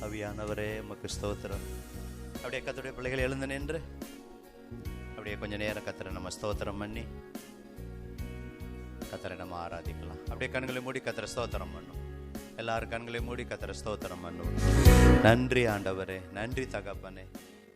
ஆவியானவரே உமக்கு ஸ்தோத்திரம். அப்படியே கர்த்தருடைய பிள்ளைகள் எழுந்து நின்று அப்படியே கொஞ்ச நேரம் கர்த்தரை நம்ம ஸ்தோத்திரம் பண்ணி கர்த்தரை நம்ம ஆராதிக்கலாம். அப்படியே கண்களை மூடி கர்த்தரை ஸ்தோத்திரம் பண்ணும். எல்லாரும் கண்களை மூடி கர்த்தரை ஸ்தோத்திரம் பண்ணும். நன்றி ஆண்டவரே, நன்றி தகப்பனே.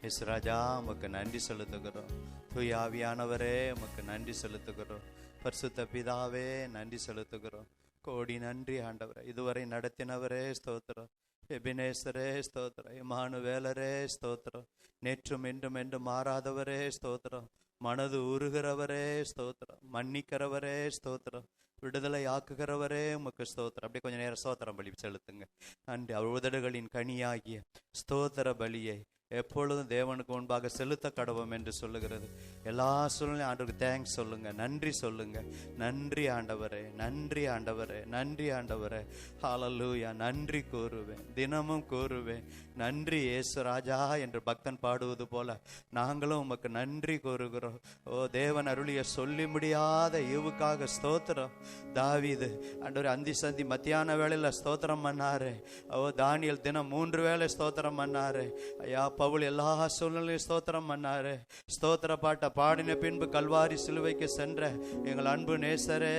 இயேசுராஜா உமக்கு நன்றி செலுத்துகிறோம். தூய ஆவியானவரே உமக்கு நன்றி செலுத்துகிறோம். பரிசுத்த பிதாவே நன்றி செலுத்துகிறோம். கோடி நன்றி ஆண்டவரே. இதுவரை நடத்தினவரே ஸ்தோத்திரம். எபினேசரே ஸ்தோத்திரம். இமானுவேலரே ஸ்தோத்திரம். நேற்றும் என்றும் என்றும் மாறாதவரே ஸ்தோத்திரம். மனது உருகிறவரே ஸ்தோத்திரம். மன்னிக்கிறவரே ஸ்தோத்திரம். விடுதலை ஆக்குகிறவரே உமக்கு ஸ்தோத்திரம். அப்படியே கொஞ்சம் நேரம் ஸ்தோத்திரம் பலி செலுத்துங்க. நன்றி. அவர் உதடுகளின் கனியாகிய ஸ்தோத்திர பலியை எப்பொழுதும் தேவனுக்கு முன்பாக செலுத்த கடவோம் என்று சொல்லுகிறது. எல்லா சூழ்நிலையும் ஆண்டவருக்கு தேங்க்ஸ் சொல்லுங்க, நன்றி சொல்லுங்க. நன்றி ஆண்டவரே, நன்றி ஆண்டவரே, நன்றி ஆண்டவரே. ஹல்லேலூயா. நன்றி கூறுவேன், தினமும் கூறுவேன். நன்றி இயேசு ராஜா என்று பக்தன் பாடுவது போல நாங்களும் உமக்கு நன்றி கூறுகிறோம். ஓ தேவன் அருளிய சொல்லி முடியாத ஈவுக்காக ஸ்தோத்திரம். தாவீது ஆண்டவரே அந்தி சந்தி மத்தியான வேளையில ஸ்தோத்திரம் பண்ணாரு. ஓ தானியேல் தினம் 3 வேளை ஸ்தோத்திரம் பண்ணாரு. ஐயா பவுல் எல்லா சூழ்நிலையும் ஸ்தோத்திரம் பண்ணாரு. ஸ்தோத்திர பாட்டை பாடின பின்பு கல்வாரி சிலுவைக்கு சென்ற எங்கள் அன்பு நேசரே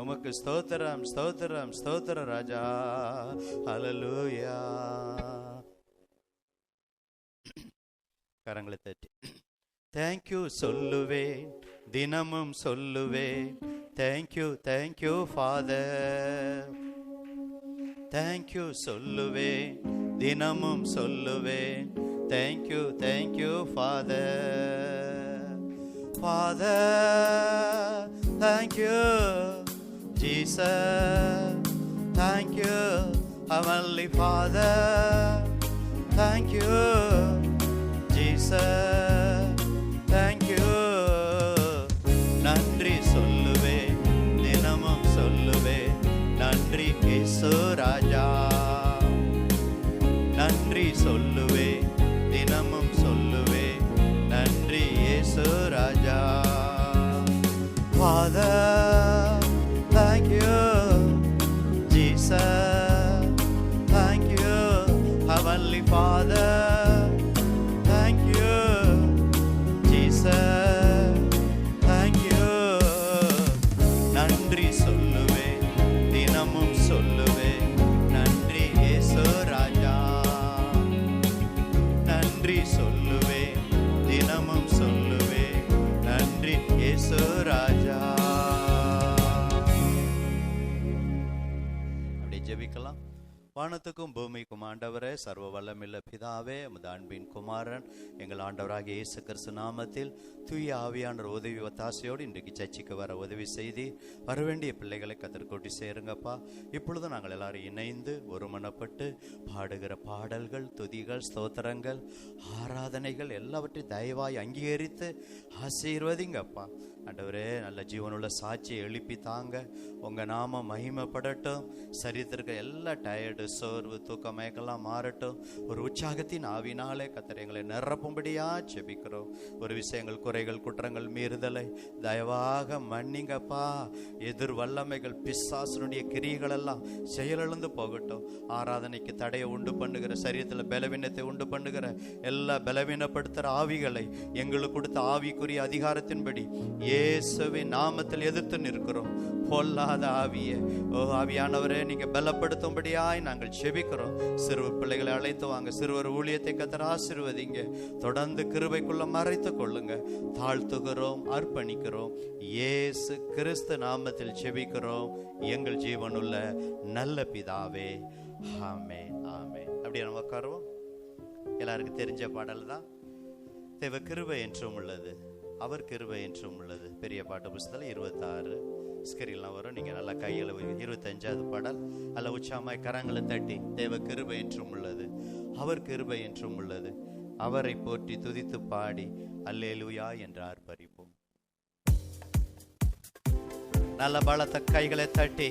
உமக்கு ஸ்தோத்திரம், ஸ்தோத்திரம், ஸ்தோத்திர ராஜா. ஹல்லேலூயா. கரங்களை தட்டி தேங்க்யூ சொல்லுவேன், தினமும் சொல்லுவேன். Thank you, thank you father. தேங்க்யூ சொல்லுவேன், தினமும் சொல்லுவேன். Thank you, thank you father. Father thank you Jesus. Thank you heavenly father. Thank you Jesus. Thank you. நன்றி சொல்லுவேன், தினமும் சொல்லுவேன். நன்றி இயேசு ராஜா. நன்றி சொல்லுவேன், தினமும் சொல்லுவேன். நன்றி இயேசு ராஜா. Father thank you Jesus. Thank you heavenly father. Thank you Jesus. Thank you. நன்றி சொல்லுவேன், தினமும் சொல்லுவேன். நன்றி இயேசு ராஜா. நன்றி சொல்லுவேன், தினமும் சொல்லுவேன். நன்றி இயேசு ராஜா. அப்படியே ஜெபிக்கலாம். வானத்துக்கும் பூமிக்கும் ஆண்டவரே, சர்வ வல்லமையுள்ள பிதாவே, உமது அன்பின் குமாரன் எங்கள் ஆண்டவராகிய இயேசு கிறிஸ்து நாமத்தில் தூய ஆவியானவர் உதவி ஒத்தாசையோடு இன்றைக்கு சர்ச்சைக்கு வர உதவி செய்து வரவேண்டிய பிள்ளைகளை கத்தர்கூட்டி சேருங்கப்பா. இப்பொழுது நாங்கள் எல்லாரும் இணைந்து ஒருமனப்பட்டு பாடுகிற பாடல்கள், துதிகள், ஸ்தோத்திரங்கள், ஆராதனைகள் எல்லாவற்றையும் தயவாய் அங்கீகரித்து ஆசீர்வதிங்கப்பா. ஆண்டவரே நல்ல ஜீவனுள்ள சாட்சியை எழுப்பி தாங்க. உங்கள் நாமம் மகிமைப்படட்டும். சரீரத்திற்கு எல்லா டயர்டு, சோர்வு, தூக்க மயக்கெல்லாம் மாறட்டும். ஒரு உற்சாகத்தின் ஆவினாலே கர்த்தர் எங்களை நிரப்பும்படியா ஜெபிக்கிறோம். ஒரு விஷயங்கள், குறைகள், குற்றங்கள், மீறுதலை தயவாக மன்னிங்கப்பா. எதிர் வல்லமைகள், பிசாசனுடைய கிரியைகள் எல்லாம் செயலிழந்து போகட்டும். ஆராதனைக்கு தடையை உண்டு பண்ணுகிற, சரீரத்தில் பலவீனத்தை உண்டு பண்ணுகிற எல்லா பலவீனப்படுத்துகிற ஆவிகளை எங்களுக்கு கொடுத்த ஆவிக்குரிய அதிகாரத்தின்படி இயேசுவின் நாமத்தில் எதிர்த்து நிற்கிறோம். பொல்லாத ஆவியே, ஓ ஆவியானவரே, நீங்க பலப்படுத்தும்படியாய் நாங்கள் செபிக்கிறோம். சிறுவர் பிள்ளைகளை அழைத்து வாங்க. சிறுவர் ஊழியத்தை கர்த்தர் ஆசீர்வதிங்க. தொடர்ந்து கிருபைக்குள்ள மறைத்து கொள்ளுங்க. தாழ்த்துகிறோம், அர்ப்பணிக்கிறோம். இயேசு கிறிஸ்து நாமத்தில் செபிக்கிறோம் எங்கள் ஜீவனுள்ள நல்ல பிதாவே. ஆமென், ஆமென். அப்படியே நம்ம உட்காருவோம். எல்லாருக்கும் தெரிஞ்ச பாடல் தான். தேவ கிருபை என்றும் உள்ளது, அவர் கிருபை என்றும் உள்ளது. பெரிய பாட்டு புஸ்தகம் 26 ஸ்கிரீன்லாம் வரும். நீங்கள் நல்லா கையில் 25வது பாடல் அல்ல உச்சாமாய் கரங்களை தட்டி தேவ கிருபை என்றும் உள்ளது, அவர் கிருபை என்றும் உள்ளது, அவரை போற்றி துதித்து பாடி அல்லேலூயா என்று ஆர்ப்பரிப்போம். நல்ல பலத்த கைகளை தட்டி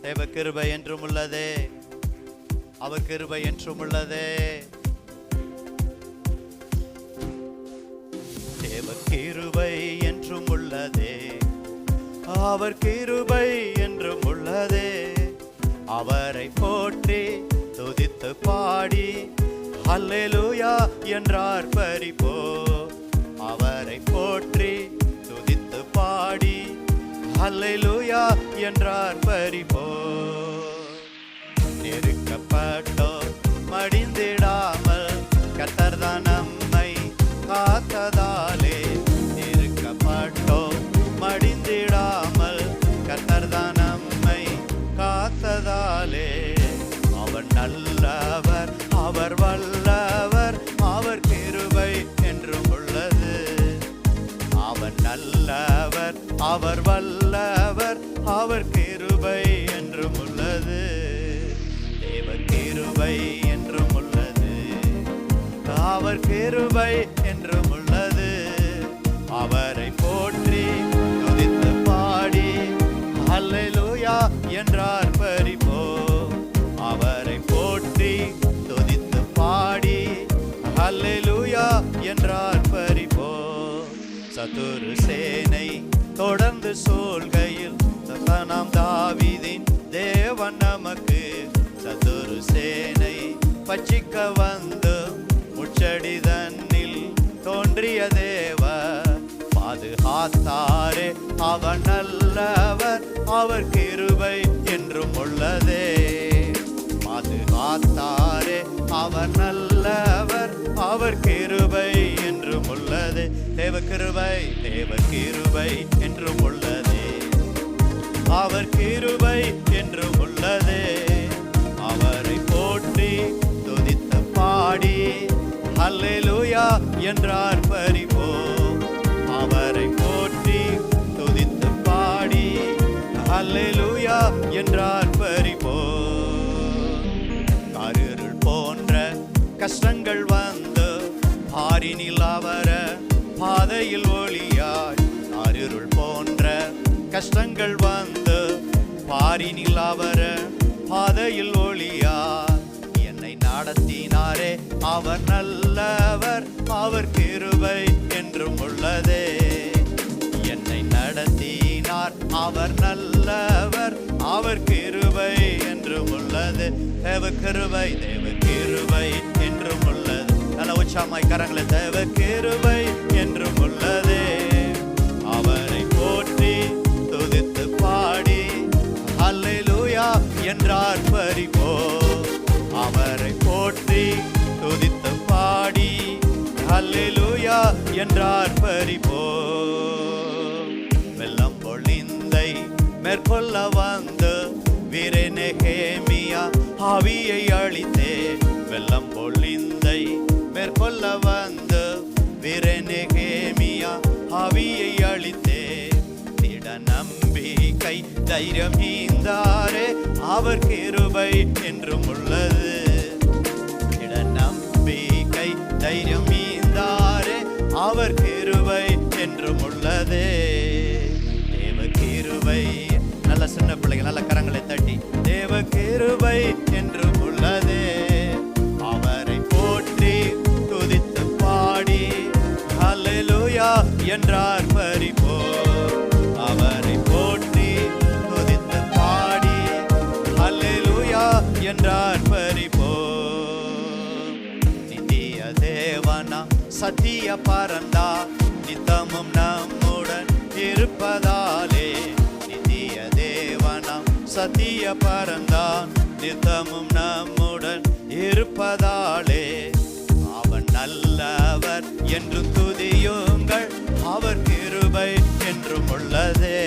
தேவ கிருபை என்றும் உள்ளதே, அவர் கிருபை என்றும் உள்ளதே. தேவ கிருபை என்றும் உள்ளதே, அவர் கிருபை என்றும் உள்ளதே, அவரை போற்றி துதித்து துதித்து பாடி அல்லேலூயா என்றார் பரிபோ. அவரை போற்றி துதித்து பாடி அல்லேலூயா என்றார் பரிபோ. நெருக்கப்பட்டோ மடிந்திடாமல் கர்த்தர்தான் நம்மை காத்ததாலே. நெருக்கப்பட்டோ மடிந்திடாமல் கர்த்தர்தான் நம்மை காத்ததாலே. அவர் நல்லவர், அவர் வல்லவர், அவர் கிருபை என்றும் உள்ளது. அவர் நல்லவர், அவர் வல்லவர், அவர் கிருபை என்றும் உள்ளது. தேவ கிருபை என்றும் உள்ளது, அவர் கிருபை என்றும் உள்ளது. அவரை போற்றி துதித்து பாடி அல்லேலூயா என்றார் பரிபோ. அவரை போற்றி துதித்து பாடி அல்லேலூயா என்றார் பரிபோ. சதுரு சேனை தொடர்ந்து சூழ்கையில் நாம் தாவீதின் தேவன் நமக்கு சதுரு சேனை பட்சிக்க வந்து முச்சடி தன்னில் தோன்றிய தேவ பாதுகாத்தாரே. அவர் நல்லவர், அவர் கிருபை என்றும் உள்ளதே. பாதுகாத்தாரே, அவர் நல்லவர், அவர் கிருபை என்றும் உள்ளது. தேவ கிருபை, தேவ கிருபை என்றும் உள்ளதே. அவர் கிருபை என்றும் உள்ளதே. அவரை போற்றி துதித்து பாடி அல்லேலூயா என்றார் பரிபோ. அவரை போற்றி துதித்து பாடி அல்லேலூயா என்றார் பரிபோ. அருள் போன்ற கஷ்டங்கள் வந்து பாரினில் அவர பாதையில் ஒளியாய். அருள் போன்ற கஷ்டங்கள் வந்து பாரினில் அவர பாதையில் ஒளியாய். என்னை நடத்தினாரே, அவர் நல்லவர், அவர் கிருபை என்றும் உள்ளதே. என்னை நடத்தினார், அவர் நல்லவர், அவர் கிருபை என்றும் உள்ளது. தேவ கிருபை, தேவ கிருபை என்றும் உள்ளது. நல்ல உற்சாகமாய் கரங்களை தேவ கிருபை என்றும் உள்ளதே. அவரை போற்றி துதித்து பாடி அல்லேலூயா என்றார் பரிபோ. அவரை போற்றி துதித்து பாடி அல்லேலூயா என்றார் பரிபோ. வெள்ளம் பொழிந்தை மேற்கொள்ள வந்து வீரநெகேமியா ஆவியை அழித்தே. வெள்ளம் பொழிந்தை மேற்கொள்ள வந்து வீரநெகேமியா ஆவியை அழித்தே. திட நம்பிக்கை தைரியம் ஈந்தாரே, அவர் கிருபை என்றும் உள்ளது. திட நம்பிக்கை தைரியம் ஈந்தாரே, அவர் கிருபை என்றும் உள்ளதே. தேவ கிருபை. நல்ல சின்ன பிள்ளைகள் நல்ல கரங்களை தட்டி தேவ கிருபை என்றும் உள்ளதே. அவரை போற்றி துதித்து பாடி அல்லேலூயா என்றார் பரிபோ. அவரை போற்றி துதித்து பாடி அல்லேலூயா என்றார் பரிபோ. நித்திய தேவனா சத்திய பரந்தா நித்தமும் நம்முடன் இருப்பதாலே. நித்திய தேவனா சத்திய பரந்தான் நித்தமும் நம்முடன் இருப்பதாலே. அவன் நல்லவர் என்று துதியுங்கள், அவர் கிருபை என்றும் உள்ளதே.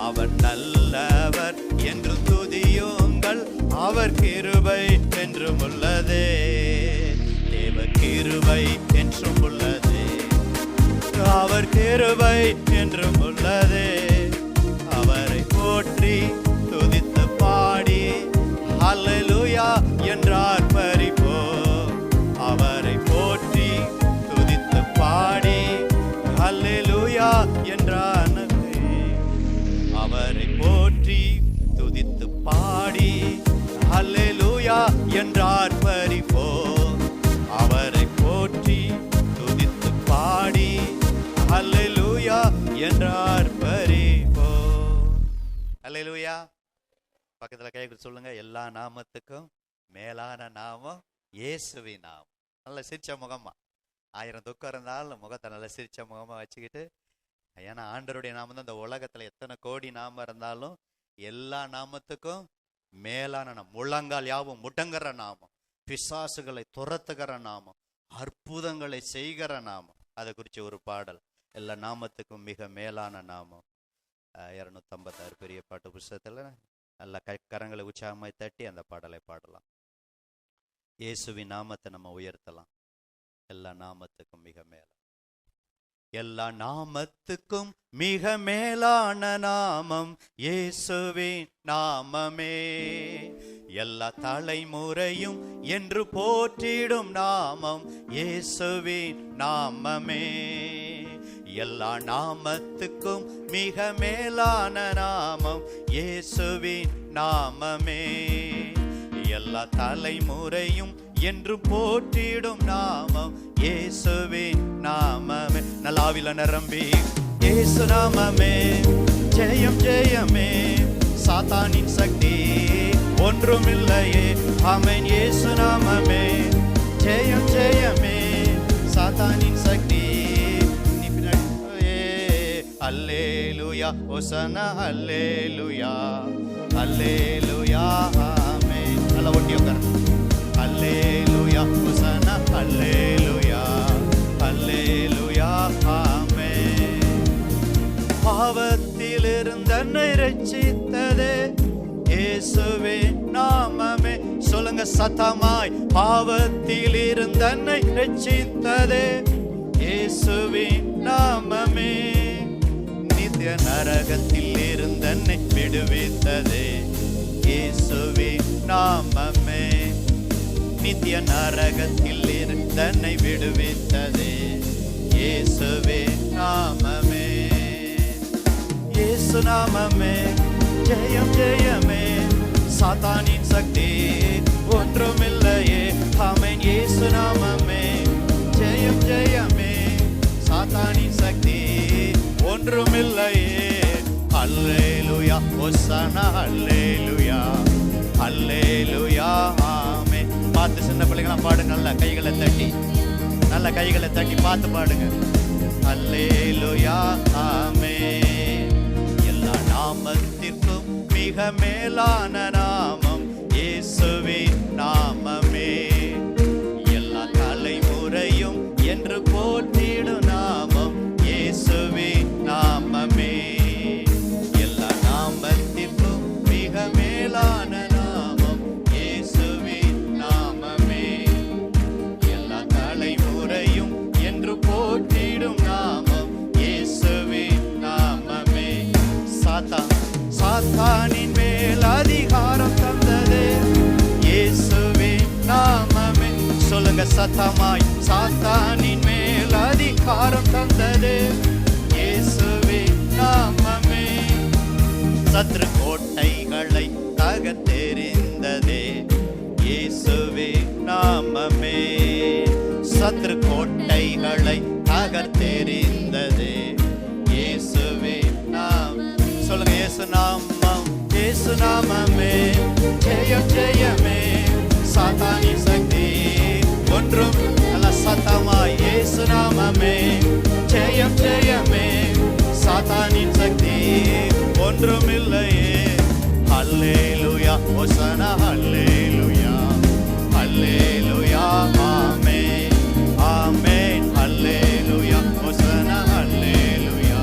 அவர் நல்லவர் என்று துதியுங்கள், அவர் கிருபை என்றும் உள்ளதே. தேவ கிருபை என்றும் உள்ளதே. அவர் கிருபை என்றும் உள்ளதே. அவரை போற்றி துதித்து பாடி அல்லேலூயா என்றார் பரிபோ. அவரை போற்றி துதித்து பாடி அல்லேலூயா என்றார். அவரை போற்றி துதித்து பாடி அல்லேலூயா என்றார் பரிபோ. அவரை போற்றி துதித்து பாடி அல்லேலூயா என்றார் பரிபோ. அல்லேலூயா. பக்கத்துல கைக்கு சொல்லுங்க. எல்லா நாமத்துக்கும் மேலான நாமம் இயேசுவின் நாமம். நல்ல சிரிச்ச முகமா, 1000 துக்கம் இருந்தாலும் முகத்தை நல்ல சிரிச்ச முகமா வச்சுக்கிட்டு, ஏன்னா ஆண்டவருடைய நாமம் தான் இந்த உலகத்துல எத்தனை கோடி நாமம் இருந்தாலும் எல்லா நாமத்துக்கும் மேலான நாமம். முழங்கால் யாவும் முடங்குற நாமம், பிசாசுகளை துரத்துகிற நாமம், அற்புதங்களை செய்கிற நாமம். அதை குறித்து ஒரு பாடல், எல்லா நாமத்துக்கும் மிக மேலான நாமம். 256 பெரிய பாட்டு புஸ்தகத்துல நல்ல கரங்களை உற்சாகமாய் தட்டி அந்த பாடலை பாடலாம். இயேசுவின் நாமத்தை நம்ம உயர்த்தலாம். எல்லா நாமத்துக்கும் மிக மேல, எல்லா நாமத்துக்கும் மிக மேலான நாமம் இயேசுவின் நாமமே. எல்லா தலைமுறையும் என்று போற்றிடும் நாமம் இயேசுவின் நாமமே. எல்லா நாமத்துக்கும் மிக மேலான நாமம் இயேசுவின் நாமமே. எல்லா தலைமுறையும் என்று போற்றிடும் நாமம் இயேசுவின் நாமமே. நல்லாவில நிரம்பி இயேசு நாமமே ஜெயம் ஜெயமே, சாத்தானின் சக்தி ஒன்றுமில்லையே. ஆமென். இயேசு நாமமே ஜெயம் ஜெயமே, சாத்தானின் சக்தி. அல்லேலூயா ஹோசன்னா அல்லேலூயா அல்லேலூயா ஆமென். நல்லா ஒட்டி உட்கார். அல்லேலூயா ஹோசன்னா அல்லேலூயா அல்லேலூயா ஆமென். பாவத்திலிருந்து என்னை ரட்சித்ததே இயேசுவின் நாமமே. சொல்லுங்க சத்தமாய், பாவத்திலிருந்து என்னை ரட்சித்ததே இயேசுவின் நாமமே. நித்திய நரகத்தில் இருந்து என்னை விடுவித்ததே இயேசுவின் நாமமே. நித்திய நரகத்தில் இருந்து என்னை விடுவித்ததே இயேசுவின் நாமமே. இயேசு நாமமே ஜெயம் ஜெயமே, சாத்தானின் சக்தி ஒன்றுமில்லையே. ஆமென். இயேசு நாமமே ஜெயம் ஜெயமே, சாத்தானின் சக்தி ஒன்றுமில்லையே. அல்லேலூயா ஹோசன்னா அல்லேலூயா அல்லேலூயா ஆமென். பார்த்து சின்ன பிள்ளைங்களாம் பாடுங்க, நல்ல கைகளை தட்டி, நல்ல கைகளை தட்டி பார்த்து பாடுங்க. அல்லேலூயா ஆமென். எல்லா நாமத்திற்கும் மிக மேலான நாமம் இயேசுவின் நாமமே. எல்லா தலைமுறையும் என்று போற்றிடும் நாமம் இயேசுவின் நாமமே. எல்லா நாமத்திற்கும் மிக மேலான நாமம் இயேசுவின் நாமமே. எல்லா தலைமுறையும் என்று போற்றிடும் நாமம் இயேசுவின் நாமமே. சாத்தானின் மேல் அதிகாரம் தந்ததே இயேசுவின் நாமமே. சொல்லுங்க சத்தமாய், சாத்தானின் மேல் அதிகாரம் தந்ததே இயேசுவின் நாமமே. சத்ரு கோட்டைகளை தகர்த்தெறிந்ததே இயேசுவின் நாமமே. சத்ரு கோட்டைகளை தகர்த்தெறிந்ததே இயேசுவின் நாமம். சொல்லுங்க இயேசு நாமம், இயேசு நாமமே ஜெயம் ஜெயமே, சாத்தானின் சக்தி ஒன்றும். நல்ல சத்தமாய், இயேசு நாமமே ஜெயம் ஜெயமே, சாத்தானின் சக்தி ஒன்றுமில்லையே. அல்லேலூயா ஹோசன்னா அல்லேலூயா அல்லேலூயா ஆமென் ஆமென். அல்லேலூயா ஹோசன்னா அல்லேலூயா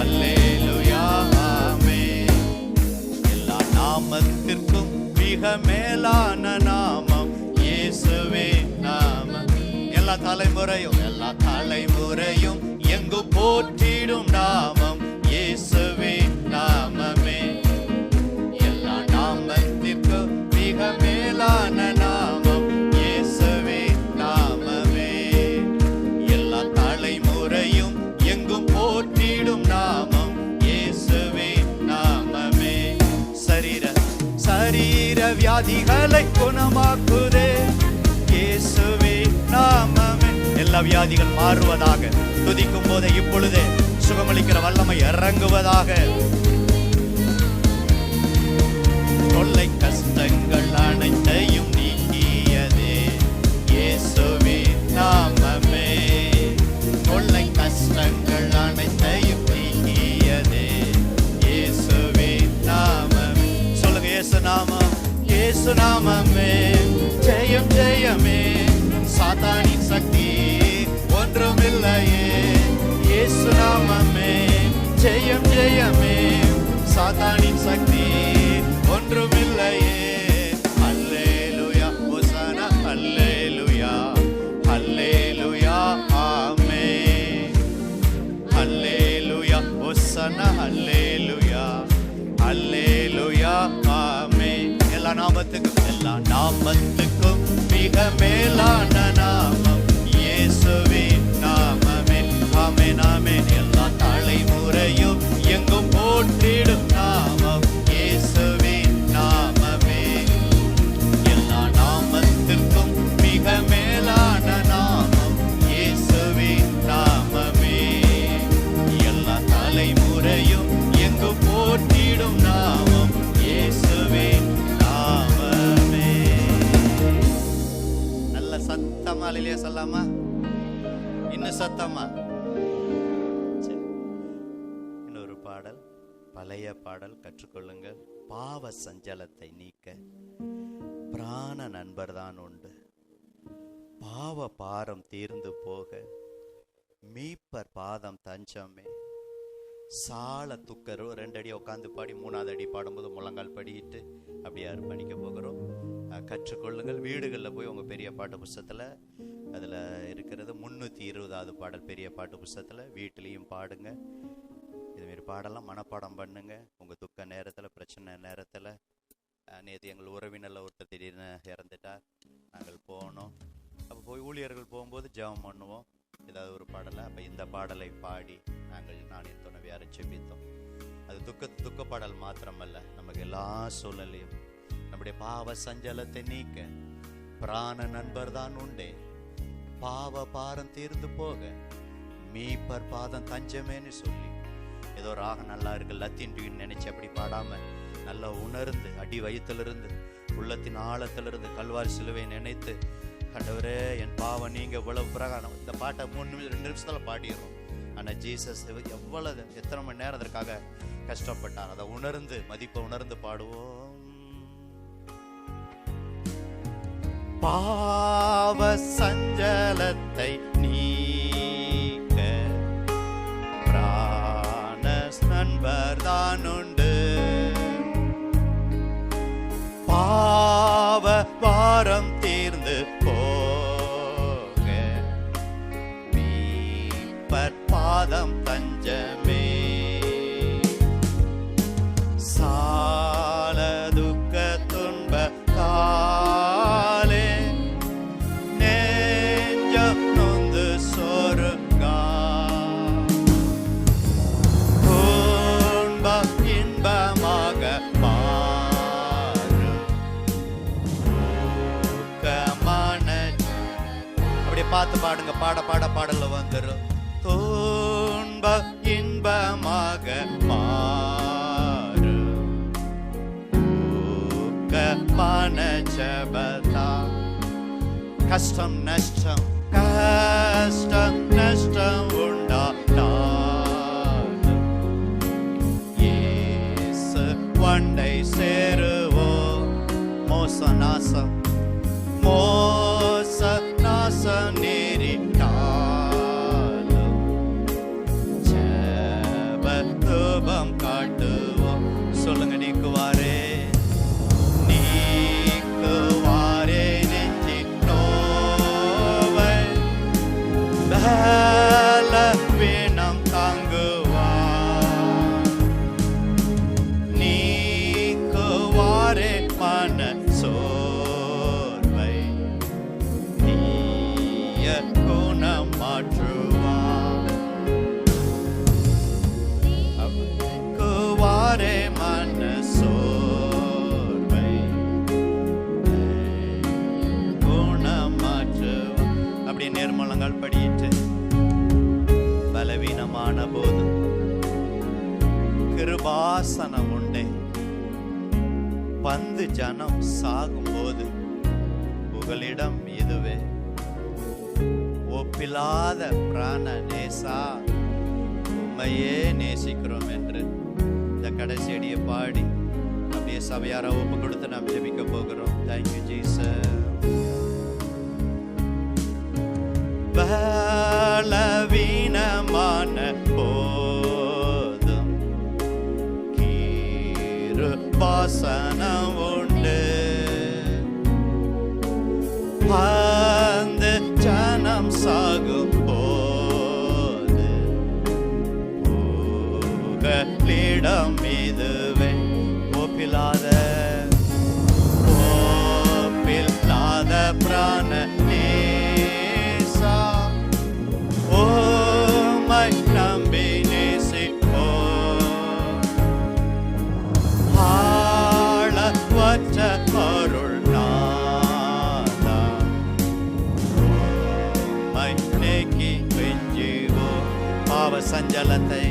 அல்லேலூயா ஆமென். எல்லா நாமத்திற்கும் மிக மேலான நாமம் இயேசுவின் நாமம். எல்லா தலைமுறையும் எங்கு போற்றிடும் நாமம் இயேசுவின் நாமமே. எல்லா நாமத்திற்கும் மிக மேலான நாமம் இயேசுவின் நாமமே. எல்லா தலைமுறையும் எங்கும் போற்றிடும் நாமம் இயேசுவின் நாமமே. சரீர வியாதிகளை குணமாக்குதே இயேசுவின் நாமமே. எல்லா வியாதிகள் மாறுவதாக, துதிக்கும் போதே இப்பொழுதே சுகமளிக்கிற வல்லமை இறங்குவதாக. தொல்லை கஷ்டங்கள் அனைத்தையும் ஜெயமே ஜெயம் ஜெயமே, சாத்தானின் சக்தி ஒன்றுமில்லையே. அல்லேலூயா ஹோசனா அல்லேலூயா அல்லேலூயா ஆமென். அல்லேலூயா ஹோசனா அல்லேலூயா அல்லேலூயா ஆமென். எல்லா நாமத்துக்கும் மிக மேலான நாமம் இயேசுவின் நாமமே. ஆமென் ஆமென். எல்லா தலைமுறையும் எங்கும் போற்றிடும் நாமம் இயேசுவின் நாமமே. எல்லா நாமத்திற்கும் மிக மேலான நாமம் இயேசுவின் நாமமே. எல்லா தலைமுறையும் எங்கும் போற்றிடும் நாமம் இயேசுவின் நாமமே. நல்ல சத்தமா அல்லேலூயா சொல்லாமா? இன்னும் சத்தமா? இன்னொரு பாடல், பழைய பாடல் கற்றுக்கொள்ளுங்கள். பாவ சஞ்சலத்தை நீக்க பிராண நண்பர் தான் உண்டு, பாவ பாரம் தீர்ந்து போக மீட்பர் பாதம் தஞ்சமே. சால துக்கரோ 2 அடி உட்காந்து பாடி 3வது அடி பாடும்போது முழங்கால் படிக்கிட்டு அப்படியே அர்ப்பணிக்க போகிறோம். கற்றுக்கொள்ளுங்கள். வீடுகளில் போய் உங்கள் பெரிய பாட்டு புஸ்தகத்தில் அதில் இருக்கிறது 320வது பாடல் பெரிய பாட்டு புஸ்தகத்தில் வீட்டிலையும் பாடுங்க. இதுமாரி பாடலாம், மனப்பாடம் பண்ணுங்க. உங்கள் துக்க நேரத்தில், பிரச்சனை நேரத்தில். நேற்று எங்கள் உறவினரில் ஒருத்தர் திடீர்னு இறந்துட்டார், நாங்கள் போனோம். அப்போ போய் ஊழியர்கள் போகும்போது ஜெபம் பண்ணுவோம், ஏதாவது ஒரு பாடலை. அப்போ இந்த பாடலை பாடி நான் என் துணைவியாரை ஜெபித்தோம். அது துக்க பாடல் மாத்திரமல்ல, நமக்கு எல்லா சூழ்நிலையும் நம்முடைய பாவ சஞ்சலத்தை நீக்க பிராண நண்பர் தான் உண்டே, பாவ பாரம் தீர்ந்து போக மீட்பர் பாதம் தஞ்சமேன்னு சொல்லி ஏதோ ராகம் நல்லா இருக்கு லத்தீன் டியூன் நினைச்சு அப்படி பாடாம நல்லா உணர்ந்து அடி வயிற்றிலிருந்து உள்ளத்தின் ஆழத்திலிருந்து கல்வாரி சிலுவை நினைத்து, ஆண்டவரே என் பாவம் நீங்க இவ்வளவு பிரகாரம். இந்த பாட்டை 2 நிமிஷத்துல பாடிடுறோம். ஆனா ஜீசஸ் எவ்வளவு எத்தனை மணி நேரம் அதற்காக கஷ்டப்பட்டார், அதை உணர்ந்து மதிப்பை உணர்ந்து பாடுவோம். பாவ சஞ்சலத்தை நீக்க பிராண நண்பர் தான் உண்டு, பாவ பாரம் தீர்ந்து போக மீட்பர் பாதம் தஞ்சமே. சால துக்க துன்ப காலே நெஞ்சம் நொந்து சொருங்கா, துன்ப இன்பமாக மாறும் துக்கமான. அப்படியே பார்த்து பாடுங்க, பாடல வந்துடும். துன்ப இன்பமாக மாறும் துக்கமான ஜெபத்தா. கஷ்டம் நஷ்டம் உண்டானாலும் இயேசு வண்டை சேருவோம். மோச நாசம் நேரிட்டாலும் ஜெபத்தூபம் காட்டுவோம். சொல்லுங்க, நீக்குவாரே நெஞ்சின் நோவை பலவீனம் தாங்குவார், நீக்குவாரே மன சோர்வை தீய குணம் மாற்றுவார், நீக்குவாரே மன சோர்வை குணம் மாற்றுவார். அப்படியே நேர்மலங்கள் படியிட்டு பலவீனமான போது கிருபாசனம் உண்டே, பந்து ஜனம் சாகும் போது புகலிடம் இதுவே, ஒப்பில்லாத பிராண நேசா உண்மையே நேசிக்கிறோம் என்று இந்த கடைசி அடியை பாடி அப்படியே சபையார ஒப்பு கொடுத்து நாம் ஜெபிக்க போகிறோம். Thank you Jesus. பலவீனமான அந்த ஜனம் சாகும் போது புகலிடம் இதுவே. ஒப்பில்லாத பிராண நேசா ஓமை நம்பி நேசிப்போ. ஆளவற்ற அருள் நாதா ஓமை நீக்கி வெஞ்சுவோ. பாவ சஞ்சலத்தை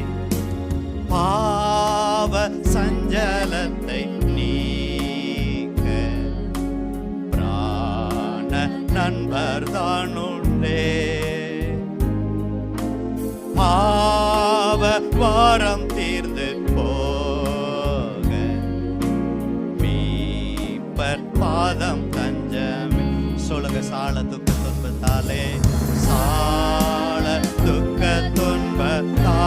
நீக்க பிராண நண்பர் தானுண்டே. பாவ வாரம் தீர்ந்து போக மீட்பர் பாதம் தஞ்சமே. சொல்லுங்க, சால துக்க துன்பத்தாலே, சால துக்க துன்பத்தாலே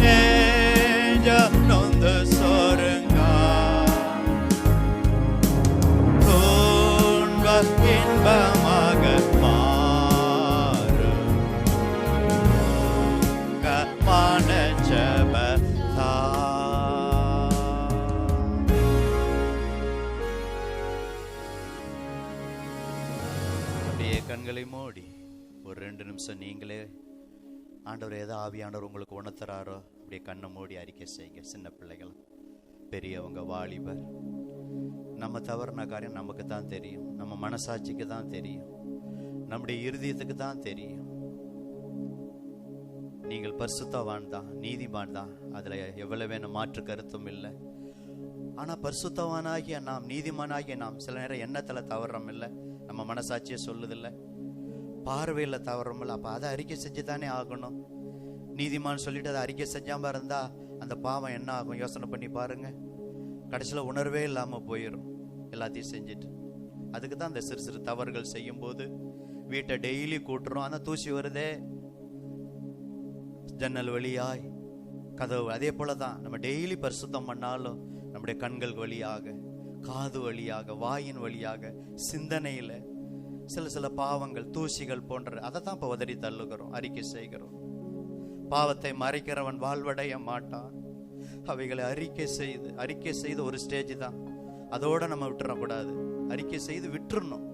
நெஞ்ச நொந்து சொருங்கா. துன்ப இன்பமாக மாறும் கமான ஜபதா. அப்படியே கண்களை மூடி ஒரு 2 நிமிஷம் நீங்களே ஆண்டவர் ஏதோ ஆவியானவர் உங்களுக்கு உணர்த்துறாரோ அப்படியே கண்ணை மூடி அறிக்கை செய்யுங்க. சின்ன பிள்ளைகள், பெரியவங்க, வாலிபர், நம்ம தவறுன காரியம் நமக்கு தான் தெரியும், நம்ம மனசாட்சிக்கு தான் தெரியும், நம்முடைய இருதயத்துக்கு தான் தெரியும். நீங்கள் பரிசுத்தவான் தான், நீதிமான் தான், அதுல எவ்வளவு வேணும் மாற்று கருத்தும் இல்லை. ஆனா பரிசுத்தவானாகிய நாம், நீதிமானாகிய நாம் சில நேரம் எண்ணத்துல தவறுறோம் இல்லை, நம்ம மனசாட்சியை சொல்லுதில்லை, பார்வையில தவறும் இல்லை. அப்ப அதை அறிக்கை செஞ்சு தானே ஆகணும். நீதிமான் சொல்லிட்டு அதை அறிக்கை செஞ்சாம இருந்தா அந்த பாவம் என்ன ஆகும் யோசனை பண்ணி பாருங்க. கடைசியில் உணர்வே இல்லாம போயிடும் எல்லாத்தையும் செஞ்சுட்டு. அதுக்கு தான் இந்த சிறு சிறு தவறுகள் செய்யும் போது வீட்டை டெய்லி கூட்டுறோம், ஆனா தூசி வருதே ஜன்னல் வழியாய், கதவு. அதே போலதான் நம்ம டெய்லி பரிசுத்தம் பண்ணாலும் நம்முடைய கண்கள் வழியாக, காது வழியாக, வாயின் வழியாக, சிந்தனையில சில பாவங்கள், தூசிகள் போன்ற அதை தான் இப்போ உதறி தள்ளுகிறோம், அறிக்கை செய்கிறோம். பாவத்தை மறைக்கிறவன் வாழ்வடைய மாட்டான். அவைகளை அறிக்கை செய்து ஒரு ஸ்டேஜ் தான், அதோட நம்ம விட்டுறக்கூடாது. அறிக்கை செய்து விட்டுறணும்.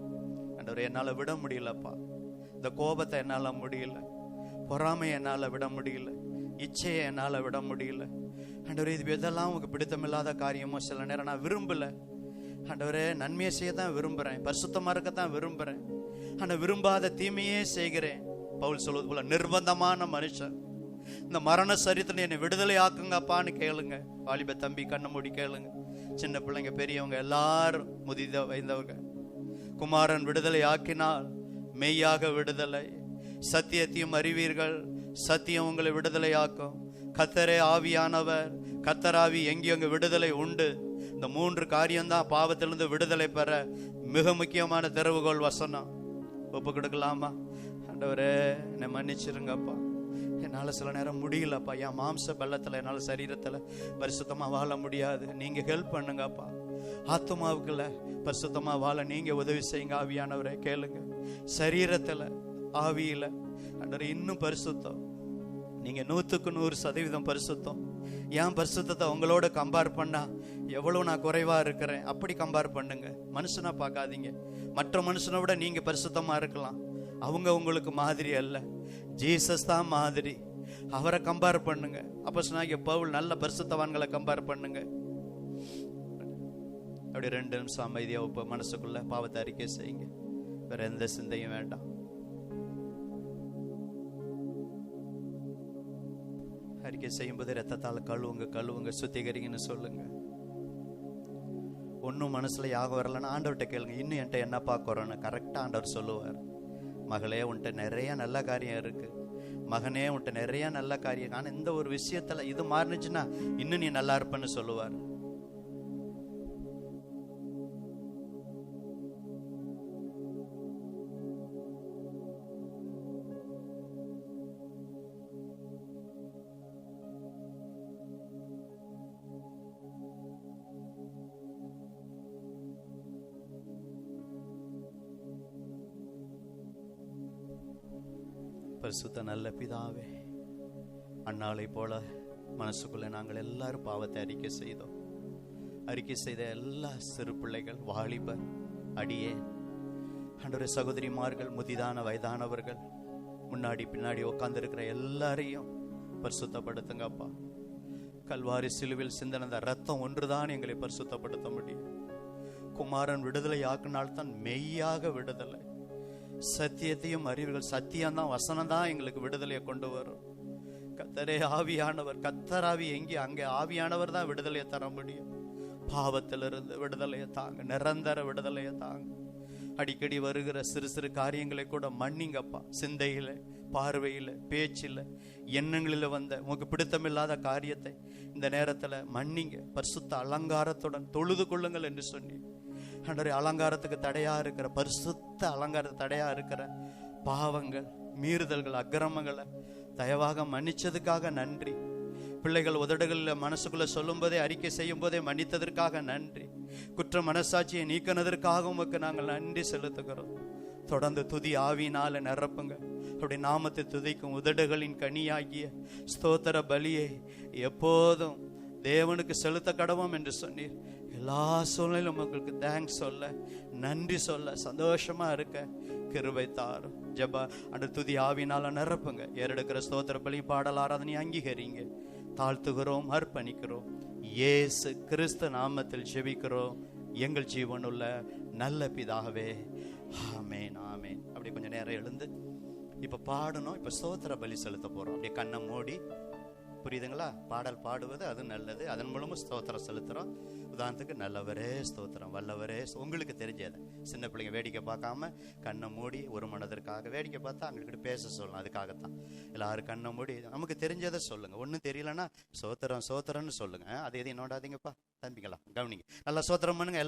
ஆண்டவரே, என்னால விட முடியலப்பா, இந்த கோபத்தை என்னால முடியல, பொறாமை என்னால விட முடியல, இச்சையை என்னால விட முடியல. ஆண்டவரே, இது எதெல்லாம் உங்களுக்கு பிடித்தமில்லாத காரியமோ சில நேரம் நான் விரும்பல. ஆண்டவரே, நன்மையை செய்ய தான் விரும்புறேன், பரிசுத்தமா இருக்கத்தான் விரும்புறேன், ஆனா விரும்பாத தீமையே செய்கிறேன். பவுல் சொல்வது போல நிர்பந்தமான மனுஷன். இந்த மரண சரித்திரம் என்னை விடுதலை ஆக்குங்கப்பான்னு கேளுங்க. வாலிப தம்பி கண்ணை மூடி கேளுங்க. சின்ன பிள்ளைங்க, பெரியவங்க, எல்லாரும் முதித வைந்தவங்க. குமாரன் விடுதலை ஆக்கினால் மெய்யாக விடுதலை, சத்தியத்தையும் அறிவீர்கள், சத்தியம் உங்களை விடுதலை ஆக்கும். கர்த்தரே ஆவியானவர், கர்த்தராவி எங்கேயும் விடுதலை உண்டு. இந்த 3 காரியம்தான் பாவத்திலிருந்து விடுதலை பெற மிக முக்கியமான திறவுகோல் வசனம். ஒப்பு கொடுக்கலாமா? ஆண்டவரே, என்னை மன்னிச்சிருங்கப்பா, என்னால சில நேரம் முடியலப்பா, என் மாம்ச பள்ளத்துல என்னால சரீரத்துல பரிசுத்தமா வாழ முடியாது, நீங்க ஹெல்ப் பண்ணுங்கப்பா. ஆத்மாவுக்குள்ள பரிசுத்தமா வாழ நீங்க உதவி செய்யுங்க. ஆவியானவரே கேளுங்க. சரீரத்துல, ஆவியில ஆண்டவரே இன்னும் பரிசுத்தம். நீங்க 100% பரிசுத்தம். என் பரிசுத்தத்தை உங்களோட கம்பேர் பண்ணா எவ்வளவு நான் குறைவா இருக்கிறேன் அப்படி கம்பேர் பண்ணுங்க. மனுஷனா பார்க்காதீங்க. மற்ற மனுஷனை விட நீங்க பரிசுத்தமா இருக்கலாம், அவங்க உங்களுக்கு மாதிரி அல்ல. ஜீசஸ் தான் மாதிரி. அவரை கம்பேர் பண்ணுங்க. அப்போஸ்தலனாகிய பவுல் நல்ல பரிசுத்தவான்களை கம்பேர் பண்ணுங்க. அப்படி 2 நிமிஷம் அமைதியா மனசுக்குள்ள பாவத்தை அறிக்கை செய்யுங்க. வேற எந்த சிந்தையும் வேண்டாம். அறிக்கை செய்யும்போது ரத்தத்தால் கழுவுங்க, சுத்திகரிங்கன்னு சொல்லுங்க. ஒன்னும் மனசுல யாகம் வரலன்னா ஆண்டவர்கிட்ட கேளுங்க, இன்னும் என்கிட்ட என்னப்பா குறைன்னு. கரெக்டா ஆண்டவர் சொல்லுவார். மகளே, உன்கிட்ட நிறைய நல்ல காரியம் இருக்கு, மகனே உன்கிட்ட நிறைய நல்ல காரியம், ஆனா இந்த ஒரு விஷயத்துல இது மாறினுச்சுன்னா இன்னும் நீ நல்லா இருப்பன்னு சொல்லுவார். பரிசுத்த நல்ல பிதாவே, அன்னாளை போல மனசுக்குள்ள நாங்கள் எல்லாரும் பாவத்தை அறிக்கை செய்தோம். அறிக்கை செய்த எல்லா சிறு பிள்ளைகள், வாலிபர், அடியே ஆண்டவரே, சகோதரிமார்கள், முதிதான வயதானவர்கள், முன்னாடி பின்னாடி உட்கார்ந்து இருக்கிற எல்லாரையும் பரிசுத்தப்படுத்துங்கப்பா. கல்வாரி சிலுவில் சிந்தன ரத்தம் ஒன்றுதான் எங்களை பரிசுத்தப்படுத்த முடியும். குமாரன் விடுதலை ஆக்கினால்தான் மெய்யாக விடுதலை. சத்தியத்தையும் அறிவுகள், சத்தியம்தான், வசனம் தான் எங்களுக்கு விடுதலையை கொண்டு வரும். கத்தரே ஆவியானவர், கத்தராவி எங்கே அங்கே ஆவியானவர் தான் விடுதலையை தர முடியும். பாவத்திலிருந்து விடுதலையை தாங்க, நிரந்தர விடுதலையை தாங்க. அடிக்கடி வருகிற சிறு சிறு காரியங்களை கூட மன்னிங்கப்பா. சிந்தையில, பார்வையில, பேச்சில், எண்ணங்களில் வந்த உங்களுக்கு பிடித்தமில்லாத காரியத்தை இந்த நேரத்தில் மன்னிங்க. பரிசுத்த அலங்காரத்துடன் தொழுது கொள்ளுங்கள் என்று சொன்னி ஆண்டவரே, அலங்காரத்துக்கு தடையா இருக்கிற, பரிசுத்த அலங்காரத்துக்கு தடையா இருக்கிற பாவங்கள், மீறுதல்கள், அக்கிரமங்களை தயவாக மன்னிச்சதுக்காக நன்றி. பிள்ளைகள் உதடுகளில் மனசுக்குள்ள சொல்லும் போதே, அறிக்கை செய்யும் போதே மன்னித்ததற்காக நன்றி. குற்ற மனசாட்சியை நீக்கினதற்காக உமக்கு நாங்கள் நன்றி செலுத்துகிறோம். தொடர்ந்து துதி ஆவியினால நிரப்புங்க. அப்படி நாமத்தை துதிக்கும் உதடுகளின் கனியாகிய ஸ்தோத்திர பலியை எப்போதும் தேவனுக்கு செலுத்த கடவோம் என்று சொன்னீர். எல்லா சூழ்நிலையும் உங்களுக்கு தேங்க்ஸ் சொல்ல, நன்றி சொல்ல, சந்தோஷமா இருக்க கிருபை தாரும். ஜபா அந்த துதி ஆவினால நிரப்புங்க. ஏறெடுக்கிற ஸ்தோத்திர பலி, பாடல், ஆராதனை அங்கீகரிங்க. தாழ்த்துகிறோம், அர்ப்பணிக்கிறோம். இயேசு கிறிஸ்து நாமத்தில் ஜெபிக்கிறோம் எங்கள் ஜீவனுள்ள நல்ல பிதாவே, ஆமேன், ஆமேன். அப்படி கொஞ்சம் நேரம் எழுந்து இப்ப பாடணும். இப்ப ஸ்தோத்திர பலி செலுத்த போறோம். அப்படியே கண்ணை மூடி, புரியுதுங்களா? பாடல் பாடுவது அது நல்லது, அதன் மூலமும் ஸ்தோத்திரம் செலுத்துறோம். உதாரணத்துக்கு, நல்லவரே ஸ்தோத்திரம், வல்லவரே, உங்களுக்கு தெரிஞ்சது. சின்ன பிள்ளைங்க வேடிக்கை பார்க்காம கண்ணை மூடி ஒரு மனதிற்காக வேடிக்கை பார்த்தா அவங்ககிட்ட பேச சொல்லணும். அதுக்காகத்தான் எல்லாரும் கண்ணை மூடி நமக்கு தெரிஞ்சதை சொல்லுங்க. ஒன்றும் தெரியலன்னா சோத்திரம் சோத்திரம்னு சொல்லுங்க. அது எதையும் நோடாதீங்கப்பா தம்பிங்களா, கவனிங்க. நல்லா சோத்திரம் பண்ணுங்க.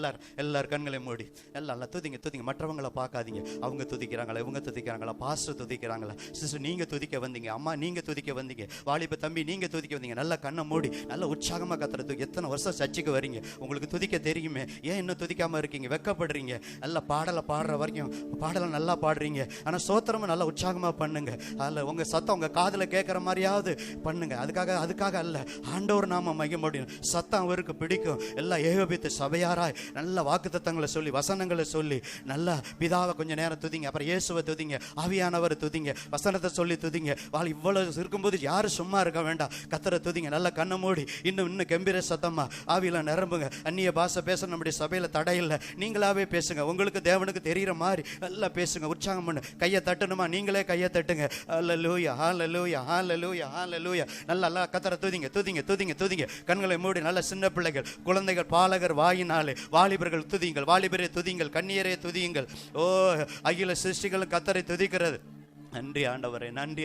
எல்லாரும் கண்களை மூடி எல்லாம் துதிங்க. மற்றவங்களை பார்க்காதீங்க. அவங்க துதிக்கிறாங்களா, இவங்க துதிக்கிறாங்களா, பாஸ்டர் துதிக்கிறாங்களா, சிஸ்டர் நீங்க துதிக்க வந்தீங்க, அம்மா நீங்க துதிக்க வந்தீங்க, வாலிப தம்பி நீங்க துதிக்க வந்தீங்க. நல்லா கண்ணை மூடி நல்லா உற்சாகமா கத்துறது. எத்தனை வருஷம் சர்ச்சுக்கு வரீங்க, உங்களுக்கு துதிக்க தெரியுமே, ஏன் இன்னும் துதிக்காம இருக்கீங்க, வெக்கப்படுறீங்க? நல்லா பாடலை பாடுற வரைக்கும் பாடலை நல்லா பாடுறீங்க, ஆனா சோத்திரமும் நல்லா உற்சாகமா பண்ணுங்க. அதில் உங்க சத்தம் உங்க காதுல கேட்கிற மாதிரியாவது பண்ணுங்க. அதுக்காக அல்ல, ஆண்டவர் நாம மகிமைப்படணும். சத்தம் அவருக்கு பிடிக்கும். எல்லாம் ஏகோபித்து சபையாராய் நல்ல வாக்குத்தத்தங்களை சொல்லி, வசனங்களை சொல்லி, நல்லா பிதாவை கொஞ்ச நேரம் துதிங்க. அப்புறம் இயேசுவை துதிங்க, ஆவியானவர் துதிங்க, வசனத்தை சொல்லி துதிங்க. இவ்வளவு இருக்கும்போது யாரும் சும்மா இருக்க வேண்டாம். கத்தரை துதிங்க. நல்லா கண்ணை மூடி இன்னும் கம்பீர சத்தமா ஆவியில நிரம்புங்க. அந்நிய பாஷை பேச நம்முடைய சபையில தடை இல்லை. நீங்களாவே பேசுங்க. உங்களுக்கு தேவனுக்கு தெரிகிற மாதிரி நல்லா பேசுங்க. உற்சாகம் பண்ணு. கையை தட்டணுமா நீங்களே கையை தட்டுங்க. ஹல்லேலூயா, ஹல்லேலூயா, ஹல்லேலூயா, ஹல்லேலூயா. நல்லா கத்தரை துதிங்க. கண்களை மூடி. நல்ல சின்ன பிள்ளைகள், குழந்தைகள், பாலகர் வாயினாலே, வாலிபர்கள் துதியுங்கள், வாலிபரே துதியுங்கள், கன்னியரே துதியுங்கள். ஓ, அகில சிருஷ்டிகளும் கத்தரை துதிக்கிறது. நன்றி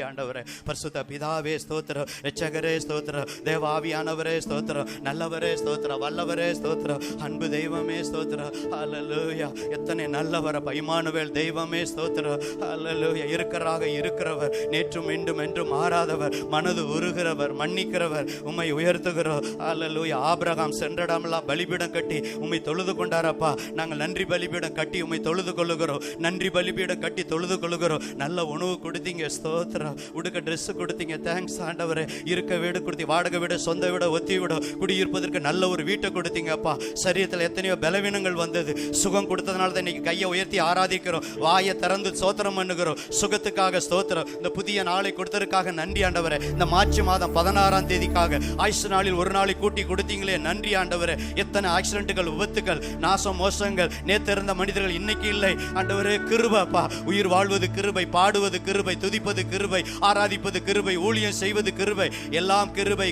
ஆண்டவரே, பரிசுத்த பிதாவே ஸ்தோத்திரம், இரட்சகரே ஸ்தோத்திரம், தேவாவியானவரே ஸ்தோத்திரம், நல்லவரே ஸ்தோத்திரம், வல்லவரே ஸ்தோத்திரம், அன்பு தெய்வமே ஸ்தோத்திரம். ஹல்லேலூயா. எத்தனை நல்லவர் இம்மானுவேல் தெய்வமே ஸ்தோத்திரம். ஹல்லேலூயா. இருக்கிறவர், நேற்றும் இன்றும் என்றும் மாறாதவர், மனது உருகிறவர், மன்னிக்கிறவர், உம்மை உயர்த்துகிறோம். ஹல்லேலூயா. ஆபிரகாம் சென்றடமெல்லாம் பலிபீடம் கட்டி உம்மை தொழுது கொண்டாரப்பா. நாங்கள் நன்றி பலிபீடம் கட்டி உம்மை தொழுது கொள்ளுகிறோம். நன்றி பலிபீடம் கட்டி தொழுது கொள்ளுகிறோம். நல்ல உணவு கொடுத்தீங்க, ஸ்தோத்திரம். உடுக்க ட்ரெஸ் கொடுத்தீங்க, தேங்க்ஸ் ஆண்டவரே. இருக்க வீடு கொடுத்தீங்க, வாடகை வீடு, சொந்த வீடு, ஒத்தி வீடு, குடியிருப்பதற்கு நல்ல ஒரு வீட்டை கொடுத்தீங்கப்பா. சரீரத்தில் எத்தனையோ பலவீனங்கள் வந்தது, சுகம் கொடுத்ததுனால தான் இன்னைக்கு கையை உயர்த்தி ஆராதிக்கிறோம், வாயை திறந்து ஸ்தோத்திரம் பண்ணுகிறோம். சுகத்துக்காக ஸ்தோத்திரம். இந்த புதிய நாளை கொடுத்ததற்காக நன்றி ஆண்டவரே. இந்த மார்ச் மாதம் 16ஆம் தேதிக்காக ஆயுசு நாளில் ஒரு நாளை கூட்டி கொடுத்தீங்களே, நன்றி ஆண்டவரே. எத்தனை ஆக்சிடென்ட்டுகள், விபத்துகள், நாசம், மோசங்கள், நேற்று இருந்த மனிதர்கள் இன்னைக்கு இல்லை ஆண்டவரே. கிருபைப்பா. உயிர் வாழ்வது கிருபை, பாடுவது கிருபை, துதிப்பது கிருபை, ஆராதிப்பது கிருபை, ஊழியம் செய்வது கிருபை, எல்லாம் கிருபை.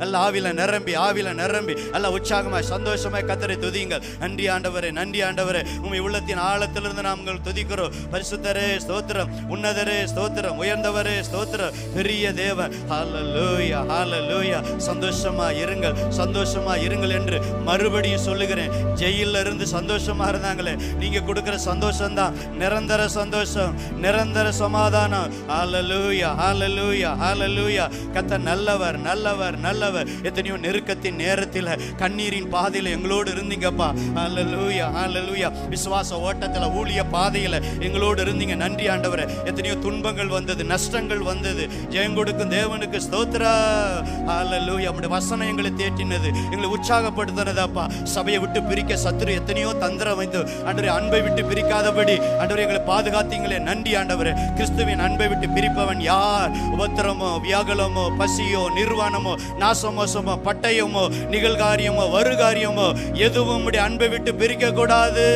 எல்லாம் ஆவில நிரம்பி எல்லாம் உற்சாகமாய் சந்தோஷமாய் கர்த்தரை துதியுங்கள். நன்றி ஆண்டவரே. உம்மை உள்ளத்தின் ஆழத்திலிருந்து நாங்கள் துதிக்கிறோம். பரிசுத்தரே ஸ்தோத்திரம், உன்னதரே ஸ்தோத்திரம், உயர்ந்தவரே ஸ்தோத்திரம், பெரிய தேவன். ஹல்லேலூயா, ஹல்லேலூயா. சந்தோஷமா இருங்கள் என்று மறுபடியும் சொல்லுகிறேன். ஜெயில இருந்து சந்தோஷமா இருந்தாங்களே, நீங்க கொடுக்கிற சந்தோஷம் தான் நிரந்தர நிரந்தர சந்தோஷம், நிரந்தர சமாதானம். ஹல்லேலூயா, ஹல்லேலூயா, ஹல்லேலூயா. கர்த்தர் நல்லவர், நல்லவர், நல்லவர். எத்தனையோ நெருக்கத்தின் நேரத்தில் கண்ணீரின் பாதையில எங்களோடு இருந்தீங்கப்பா. ஹல்லேலூயா, ஹல்லேலூயா. விசுவாச ஓட்டத்தில் ஊழிய பாதையில எங்களோடு இருந்தீங்க. நன்றி ஆண்டவரே. எத்தனையோ துன்பங்கள் வந்தது, நஷ்டங்கள் வந்தது. ஜெயம் கொடுக்கும் தேவனுக்கு ஸ்தோத்திரம். ஹல்லேலூயா. உம்முடைய வசனம் எங்களை தேற்றினது, எங்களை உற்சாகப்படுத்தினதாப்பா. சபையை விட்டு பிரிக்க சத்துரு எத்தனையோ தந்திரம் வைத்து ஆண்டவரே அன்பை விட்டு பிரிக்காதபடி ஆண்டவரே எங்களை பாதுகாத்தீங்களே. நன்றி ஆண்டவரே. கிறிஸ்துவின் அன்பை விட்டு பிரிப்பவன் யார்? உபத்திரமோ, வியாகுலமோ, பசியோ, நிர்வாணமோ, நாசமோசமோ, பட்டயமோ, நிகழ்காரியமோ, வருகாரியமோ எதுவும் உம்முடைய அன்பை விட்டு பிரிக்க கூடாது.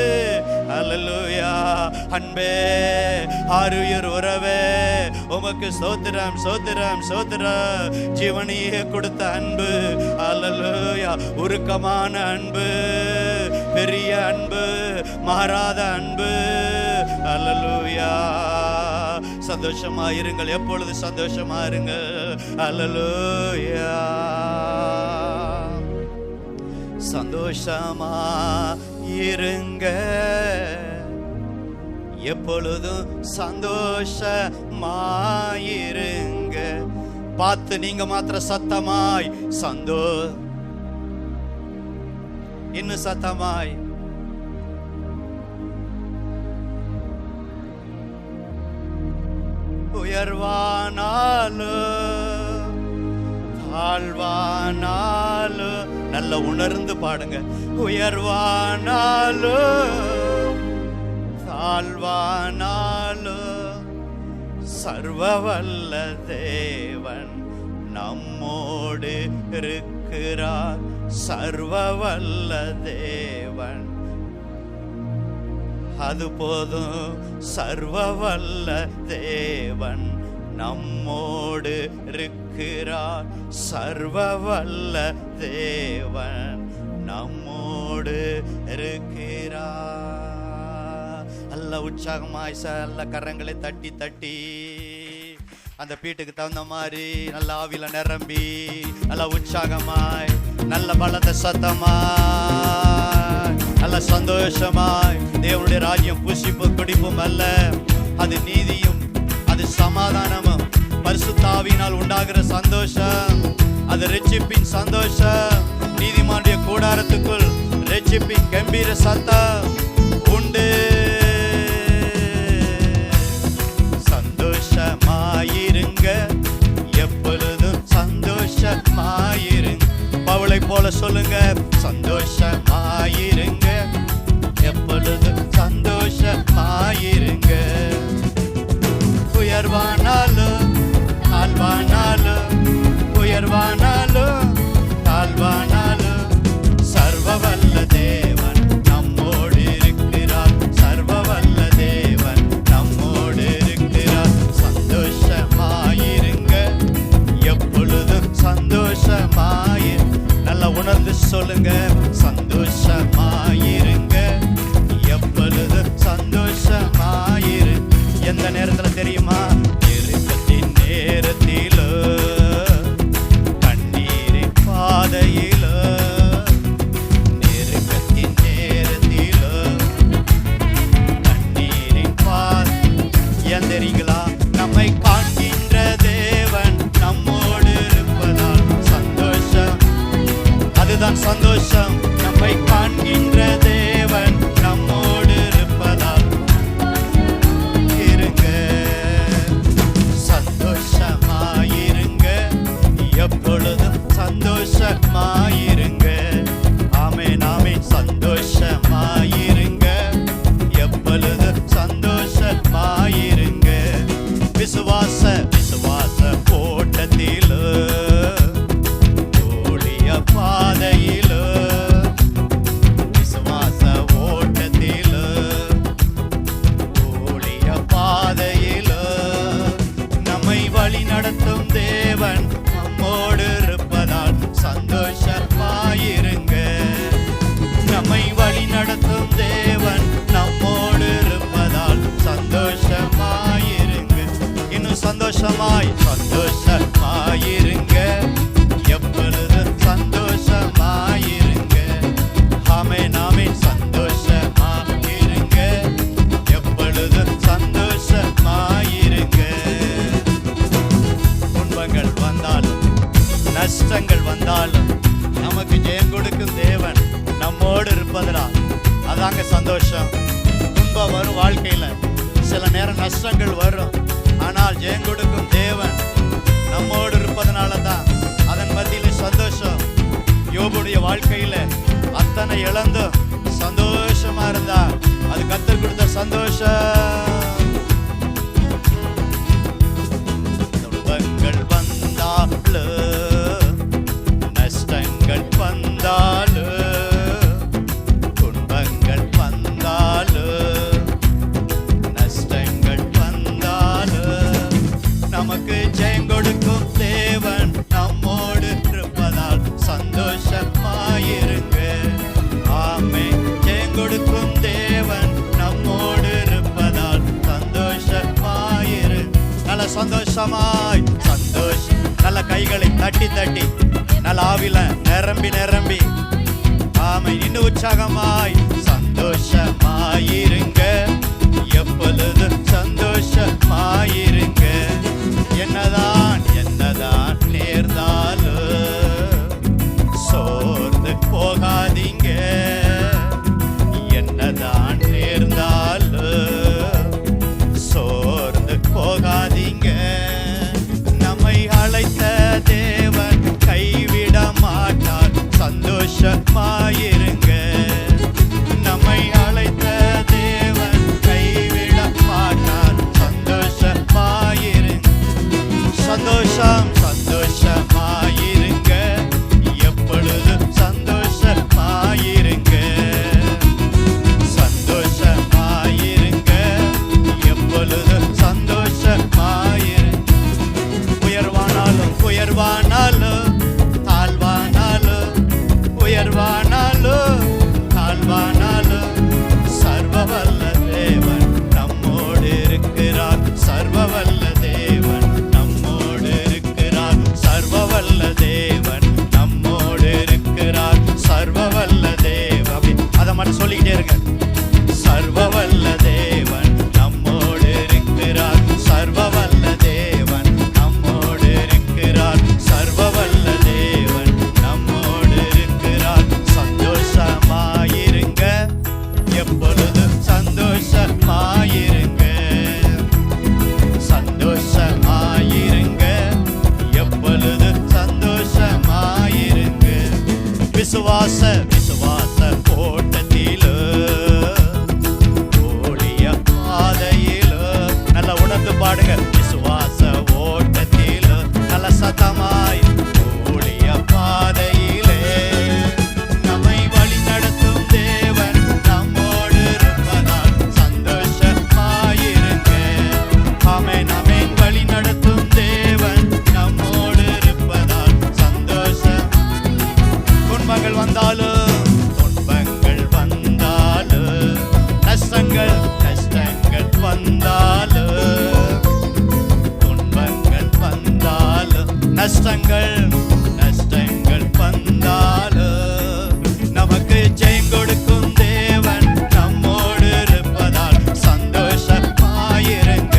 ஹல்லேலூயா. அன்பே, ஆருயிர் உறவே, உமக்கு ஸ்தோத்திரம், ஸ்தோத்திரம், ஸ்தோத்திரம். ஜீவனையே கொடுத்த அன்பு. ஹல்லேலூயா. உருக்கமான அன்பு, பெரிய அன்பு, மாறாத அன்பு. ஹல்லேலூயா. சந்தோஷமா இருங்கள், எப்பொழுது சந்தோஷமா இருங்கள். ஹல்லேலூயா. சந்தோஷமா இருங்க, எப்பொழுதும் சந்தோஷமாயிருங்க. பார்த்து நீங்க மாத்திர சத்தமாய் இன்னும் சத்தமாய் உயர்வானாலும் தாழ்வானாலும் நல்ல உணர்ந்து பாடுங்க. உயர்வானாலும் தாழ்வானாலும் சர்வவல்ல தேவன் நம்மோடு இருக்கிறார். சர்வவல்ல தேவன் அது போதும். சர்வவல்ல தேவன் நம்மோடு இருக்கிறார். சர்வவல்ல தேவன் நம்மோடு இருக்கிறார். நல்ல உற்சாகமாய் நல்ல கரங்களை தட்டி தட்டி அந்த பீட்டுக்கு தகுந்த மாதிரி நல்ல ஆவில நிரம்பி நல்ல உற்சாகமாய் நல்ல பலத்த சத்தமாய் நல்ல சந்தோஷமாய் தேவனுடைய ராஜ்யம் புசிப்பு குடிப்பும் அல்ல, அது நீதியும், அது சமாதானமும், பரிசுத்த ஆவியினால் உண்டாகிற சந்தோஷம், அது ரட்சிப்பின் சந்தோஷம். நீதிமானுடைய கூடாரத்துக்குள் ரட்சிப்பின் கம்பீர சத்தம் உண்டு. சந்தோஷமாயிருங்க, எப்பொழுதும் சந்தோஷமாயிருங்க. பவுலை போல சொல்லுங்க, சந்தோஷமாயிருங்க, எப்பொழுதும் சந்தோஷமாயிருங்க. உயர்வானாலும் தாழ்வானாலும், உயர்வானாலும் தாழ்வானாலும் சர்வவல்ல தேவன் நம்மோடு இருக்கிறார். சர்வவல்ல தேவன் நம்மோடு இருக்கிறார். சந்தோஷமாயிருங்க, எப்பொழுதும் சந்தோஷமாயிரு. நல்லா உணர்ந்து சொல்லுங்க, சந்தோஷமாய் சந்தோஷம். துன்பம் வரும், வாழ்க்கையில சில நேரம் நஷ்டங்கள் வரும். ஆனால் ஜெயம் கொடுக்கும் தேவன் நம்மோடு இருப்பதனால தான் அதன் மத்தியில சந்தோஷம். யோபுடைய வாழ்க்கையில அத்தனை இழந்தும் சந்தோஷமா இருந்தா அது கர்த்தர் கொடுத்த சந்தோஷம். துன்பங்கள் வந்தாலும் நஷ்டங்கள் வந்தாலும், துன்பங்கள் வந்தாலும் நஷ்டங்கள் வந்தாலும், நமக்கு ஜெயம் கொடுக்கும் தேவன் நம்மோடு இருப்பதால் சந்தோஷமாயிருங்க. ஆமென். ஜெயம் கொடுக்கும் தேவன் நம்மோடு இருப்பதால் சந்தோஷமாயிரு. நல்ல சந்தோஷமாய் சந்தோஷம். நல்ல கைகளை தட்டி தட்டி நல்ல ஆவில நிரம்பி நிரம்பி ஆமை இன்னும் உற்சாகமாய் சந்தோஷமாயிருங்க. எப்பொழுது சந்தோஷமாயிருங்க. என்னதான் என்னதான் நேர்ந்தாலும் சோர்ந்து போகாதீங்க. என்னதான் நேர்ந்தாலும் சோர்ந்து போகாதீங்க. நம்மை அழைத்த தேவன் கைவிட மாட்டார். சந்தோஷமாயிருங்க. நம்மை அழைத்த தேவன் கைவிட மாட்டார். சந்தோஷமாயிருங்க. சந்தோஷம் சந்தோஷமாயிருங்க. எப்பொழுது சந்தோஷமாயிருங்க. சந்தோஷமாயிருங்க. எப்பொழுது சந்தோஷமாயிருங்க. உயர்வானாலும் உயர்வானாலும் தாழ்வானாலும், உயர்வானாலும் தாழ்வானாலும் சர்வவல்ல தேவன் நம்மோடு இருக்கிறார். சர்வவல்ல தேவன் நம்மோடு இருக்கிறார். சர்வவல்ல தேவன் நம்மோடு இருக்கிறார். சர்வவல்ல தேவன். அதை மட்டும் சொல்லிக்கிட்டே இருங்க. சர்வவல்ல தேவன் நம்மோடு இருக்கிறார். சர்வவல்ல தேவன் நம்மோடு இருக்கிறார். சர்வவல்ல தேவன் நம்மோடு இருக்கிறார். சந்தோஷமாயிருங்க. எப்பொழுது சந்தோஷமாயிருங்க. சந்தோஷமாயிருங்க. எப்பொழுது சந்தோஷமாயிருங்க. விசுவாச விசுவாச ஓட்டத்திலோ ஓடிய பாதையிலோ நல்ல உணர்ந்து பாடுங்க. விசுவாச ஓட்டத்திலோ நல்ல சத்தமாய் ஓடிய பாதையிலே நம்மை வழி நடத்தும் தேவன் நம்மோடு இருப்பதால் சந்தோஷமாயிருங்க. ஆமென் ஆமென். வழி நடத்தும் தேவன் நம்மோடு இருப்பதால் சந்தோஷம். துன்பங்கள் வந்தாலும் துன்பங்கள் வந்தாலும், நஷ்டங்கள் நஷ்டங்கள் வந்தாலும், துன்பங்கள் வந்தாலும் நஷ்டங்கள் நஷ்டங்கள் வந்தாலும், நமக்கு ஜெயம் கொடுக்கும் தேவன் நம்மோடு இருப்பதால் சந்தோஷமாயிருங்க.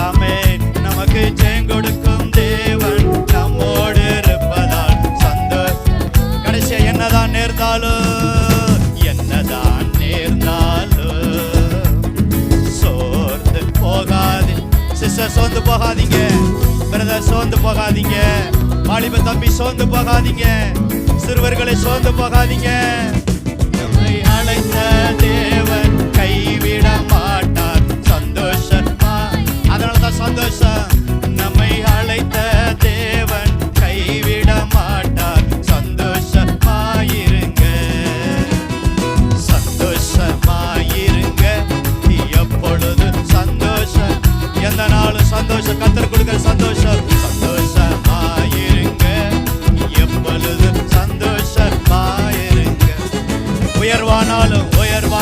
ஆமென். நமக்கு ஜெயம் கொடுக்கும் தேவன் நம்மோடு இருப்பதால் சந்தோஷம். கடைசியா என்னதான் நேர்ந்தாலும், என்னதான் நேர்ந்தாலும் சோர்ந்து போகாது. சிஸ்டர் சோர்ந்து போகாதீங்க. பிரதர் சோர்ந்து போகாதீங்க. வாலிப தம்பி சோர்ந்து போகாதீங்க. சிறுவர்களை சோர்ந்து போகாதீங்க. நம்மை அழைத்த தேவன் கைவிட மாட்டார். சந்தோஷமா. அதனாலதான் சந்தோஷம். நம்மை அழைத்த தேவன் கைவிட மாட்டார். சந்தோஷமாயிருங்க. சந்தோஷமாயிருங்க. எப்பொழுது சந்தோஷம். எந்த நாளும் சந்தோஷம். கர்த்தர் கொடுக்கிற சந்தோஷம். சந்தோஷமாயிருங்க. எப்பொழுது சந்தோஷமாயிருங்க. உயர்வானாலும் உயர்வா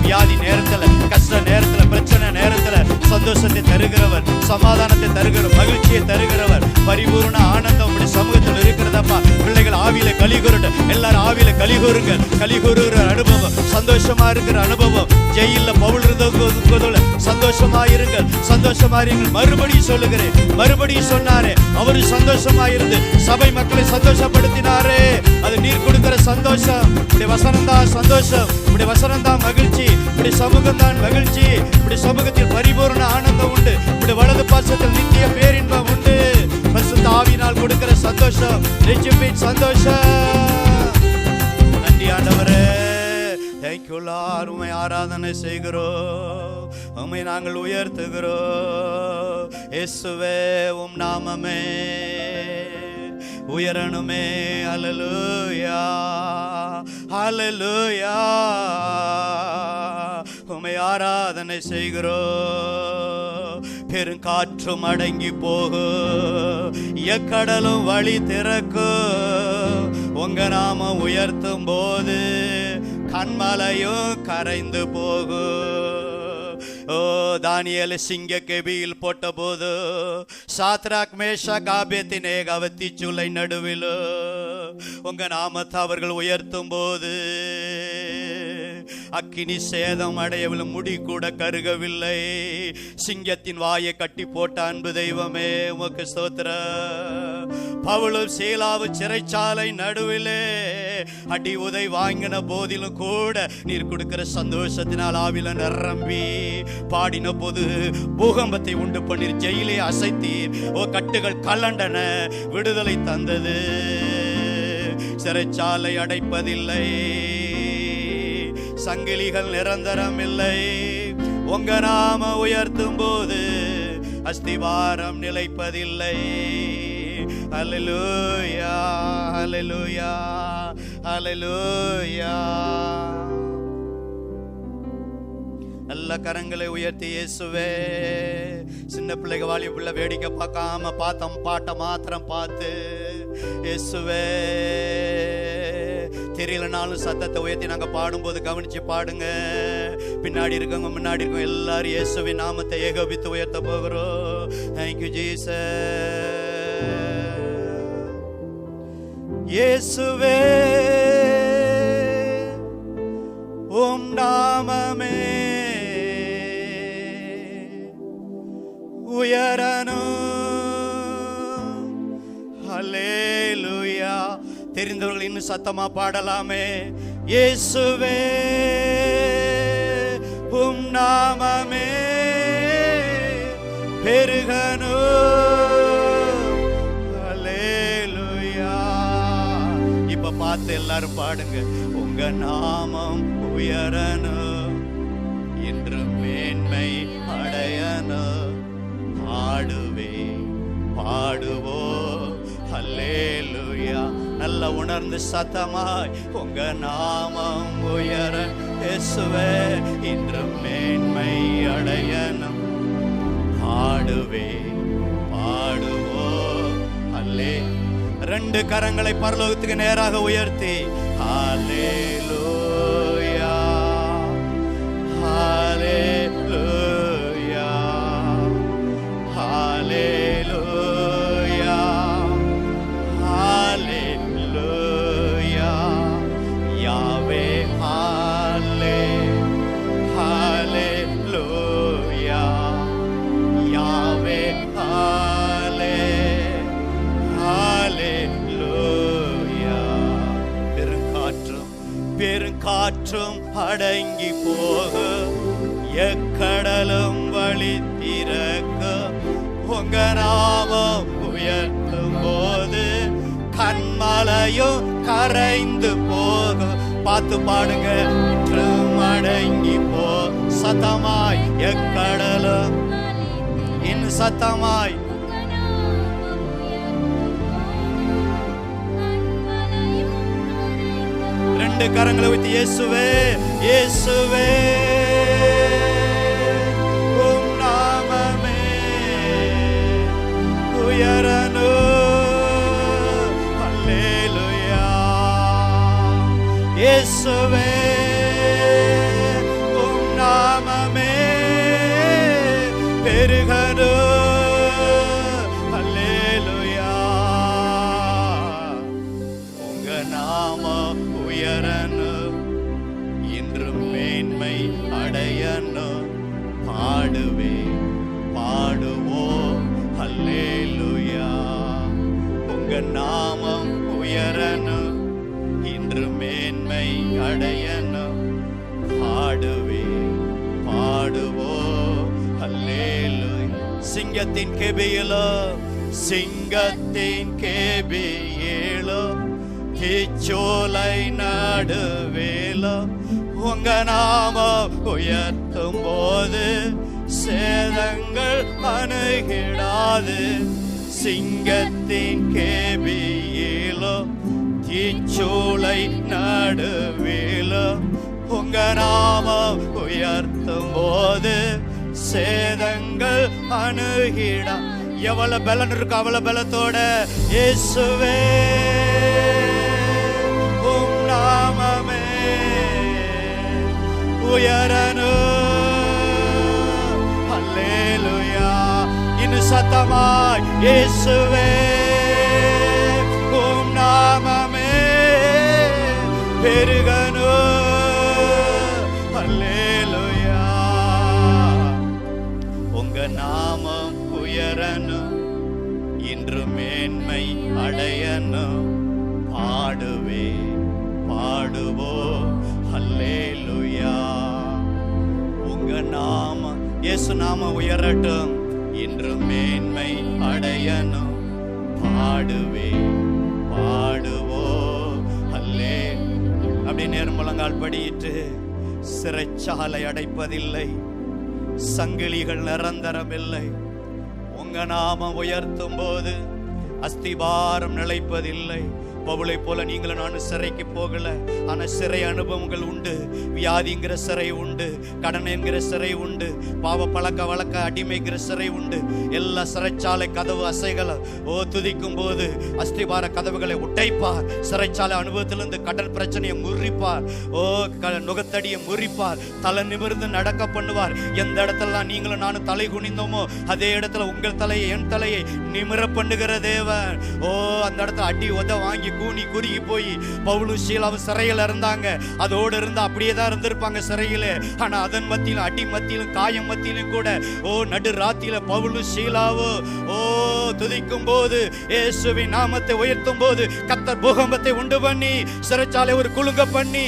வியாதி நேரத்துல, கஷ்ட நேரத்துல, பிரச்சனை நேரத்துல சந்தோஷத்தை தருகிறவர், சமாதானத்தை தருகிறவர், மகிழ்ச்சியை தருகிறவர், பரிபூர்ண ஆனந்தம் உடைய சமூகத்தில் இருக்கிறதப்பா. பிள்ளைகள் ஆவியில கலிகூறட்டு, எல்லாரும் ஆவியில கலிகூறுங்க. கலிகூறுகிற அனுபவம், சந்தோஷமா இருக்கிற அனுபவம். ஜெயில பவுல் இருந்தது சந்தோஷமா இருங்கள், சந்தோஷமா இருங்கள். மறுபடியும் சொல்லுகிறேன், மறுபடியும் சொன்னாரே, அவரு சந்தோஷமா இருந்து சபை மக்களை சந்தோஷப்படுத்தினாரே. அது நீர் கொடுக்கிற சந்தோஷம். இப்படி வசனம் தான் சந்தோஷம், இப்படி வசனம் தான் மகிழ்ச்சி, இப்படி சமூகம் தான் மகிழ்ச்சி. இப்படி சமூகத்தில் பரிபூர்ண ஆனந்தம் உண்டு, இப்படி வலது பாசத்தில் நித்திய பேரின்பம் உண்டு. பரிசுத்த ஆவியினால் கொடுக்கிற சந்தோஷம், ரட்சிப்பின் சந்தோஷம். நன்றி ஆண்டவரே, தேங்க்யூ லார்ட். உம்மை ஆராதனை செய்கிறோம், உம்மை நாங்கள் உயர்த்துகிறோம். இயேசுவே உம் நாமமே உயரணுமே. ஹல்லேலூயா, ஹல்லேலூயா. உம்மை ஆராதனை செய்கிறோம். பெருங்காற்றும் அடங்கி போகும், எக்கடலும் வழி திறக்கும். உங்க நாமம் உயர்த்தும் போது கண்மலையும் கரைந்து போகும். ஓ தானியேல் சிங்க கெபியில் போட்ட போது சாத்ராக் மேஷாக் ஆபேத்நேகோ தீச்சூளை நடுவில் உங்க நாமத்தை அவர்கள் உயர்த்தும் போது அக்கினி சேதம் அடையவில்லை, முடி கூட கருகவில்லை. சிங்கத்தின் வாயை கட்டி போட்ட அன்பு தெய்வமே உமக்கு ஸ்தோத்திரம். பவுலும் சீலாவும் சிறைச்சாலை நடுவிலே அடி உதை வாங்கின போதிலும் கூட நீர் கொடுக்கிற சந்தோஷத்தினால் ஆவில நிரம்பி பாடின போது பூகம்பத்தை உண்டு பண்ணீர், ஜெயிலே அசைத்தீர். ஓ கட்டுகள் கலண்டன, விடுதலை தந்தது. சிறைச்சாலை அடைப்பதில்லை, சங்கிலிகள் நிரந்தரம் இல்லை. உங்க நாம உயர்த்தும் போது அஸ்திவாரம் நிலைப்பதில்லை. ஹல்லேலூயா, ஹல்லேலூயா, ஹல்லேலூயா. நல்ல கரங்களை உயர்த்தி இயேசுவே. சின்ன பிள்ளைங்க வாலிய பிள்ளை வேடிக்கை பார்க்காம பார்த்தம் பாட்டை மாத்திரம் பார்த்து இயேசுவே. தெரியலனாலும் சத்தத்தை உயர்த்தி நாங்க பாடும்போது கவனிச்சு பாடுங்க. பின்னாடி இருக்கவங்க முன்னாடி இருக்கவங்க எல்லாரும் இயேசுவின் நாமத்தை ஏகோபித்து உயர்த்த போகிறோம். Thank you Jesus. இயேசுவே உம் நாமமே உயரணும். ஹல்லேலூயா. தெரிந்தவர்கள் இன்னும் சத்தமா பாடலாமே. இயேசுவே உம் நாமமே பெருகணும். ஹல்லேலூயா. இப்ப பார்த்து எல்லாரும் பாடுங்க. உங்க நாமம் உயரணும், என்று மேன்மை அடையணும். பாடுவே பாடுவோம் ஹல்லேலூயா. நல்ல உணர்ந்து சத்தமாய் உங்க நாமம் உயர இயேசுவே, இன்று மேன்மை அடையணும். பாடுவே பாடுவோம் ஹல்லே. ரெண்டு கரங்களை பரலோகத்துக்கு நேராக உயர்த்தி ஹல்லேலூயா, ஹல்லேலூயா, ஹல்லேலூயா, ஹல்லேலூயா. யாவே ஹல்லே, ஹல்லேலூயா. யாவே ஹல்லே, ஹல்லேலூயா. பெருங்காற்றும் அடங்கி போகும், எக்கடலும் வழி திறக்கும். உங்க நாமம் உயர்த்தும் போது கண்மலையும் கரைந்து போகும். பார்த்து பாடுங்க. அடங்கி போ சத்தமாய், எக்கடலும் இன்னும் சத்தமாய். ரெண்டு கரங்களை வைத்து இயேசுவே, இயேசுவே உம் நாமமே உயரணும். ஹல்லேலூயா. இயேசுவே உம் அடையணும். பாடுவே பாடுவோம் அல்லேலூயா. உங்க நாமம் உயரணும், இன்று மேன்மை அடையணும். பாடுவே பாடுவோம் அல்லேலூயா. சிங்கத்தின் கெபியிலோ சிங்கத்தின் கேபியிலோ தீச்சோலை நடுவேலோ உங்க நாமம் உயர்த்தும் போது சேதங்கள் அணுகிடாது. சிங்கத்தின் கேபியிலோ தீச்சோலை நடுவேலோ உங்க நாமம் உயர்த்தும் போது சேதங்கள் அணுகிடா. எவ்வளவு பலன் இருக்கு அவ்வளவு பலத்தோட இயேசுவே உம் நாமமே உயரணும். அல்லேலூயா. இன்னும் சத்தமாய் இயேசுவே உம் நாமமே பெருகணும். அல்லேலூயா. உங்க நாமம் உயரணும், இன்று மேன்மை அடையணும். பாடுவே பாடுவோம் அல்லேலூயா. உங்க நாம இயேசு நாம உயரட்டும், இன்று மேன்மை அடையணும். பாடுவே பாடுவோம் அல்லே. அப்படி நேர்முழங்கால் படியிட்டு சிறைச்சாலை அடைப்பதில்லை, சங்கிலிகள் நிரந்தரமில்லை. உங்க நாமம் உயர்த்தும் போது அஸ்திபாரம் நிலைப்பதில்லை. பவுலை போல நீங்களும் நானும் சிறைக்கு போகல, ஆனா சிறை அனுபவங்கள் உண்டு. வியாதிங்கிற சிறை உண்டு, கடன் என்கிற சிறை உண்டு, பாவ பழக்க வழக்க அடிமைங்கிற சிறை உண்டு. எல்லா சிறைச்சாலை கதவு அசைகளை துதிக்கும் போது அஸ்திபார கதவுகளை உடைப்பார். சிறைச்சாலை அனுபவத்திலிருந்து கடல் பிரச்சனையை முறிப்பார். நுகத்தடியை முறிப்பார். தலை நிமிர்ந்து நடக்க பண்ணுவார். எந்த இடத்துல நீங்களும் நானும் தலை குனிந்தோமோ அதே இடத்துல உங்கள் தலையை என் தலையை நிமிர பண்ணுகிற தேவன். அந்த இடத்துல அடி உத வாங்கி கூனி குறுகி போய் பவுலும் சீலாவும் சிறையில் இருந்தாங்க. அதோடு இருந்து அப்படியே தான் இருந்திருப்பாங்க சிறையில. ஆனா அதன் மத்தியிலும் அடி மத்தியிலும் காயம் மத்தியிலும் கூட நடு ராத்தியில பவுலும் சீலாவும் துதிக்கும் போது இயேசுவின் நாமத்தை உயர்த்தும் போது கர்த்தர் பூகம்பத்தை உண்டு பண்ணி சிறைச்சாலை ஒரு குலுங்க பண்ணி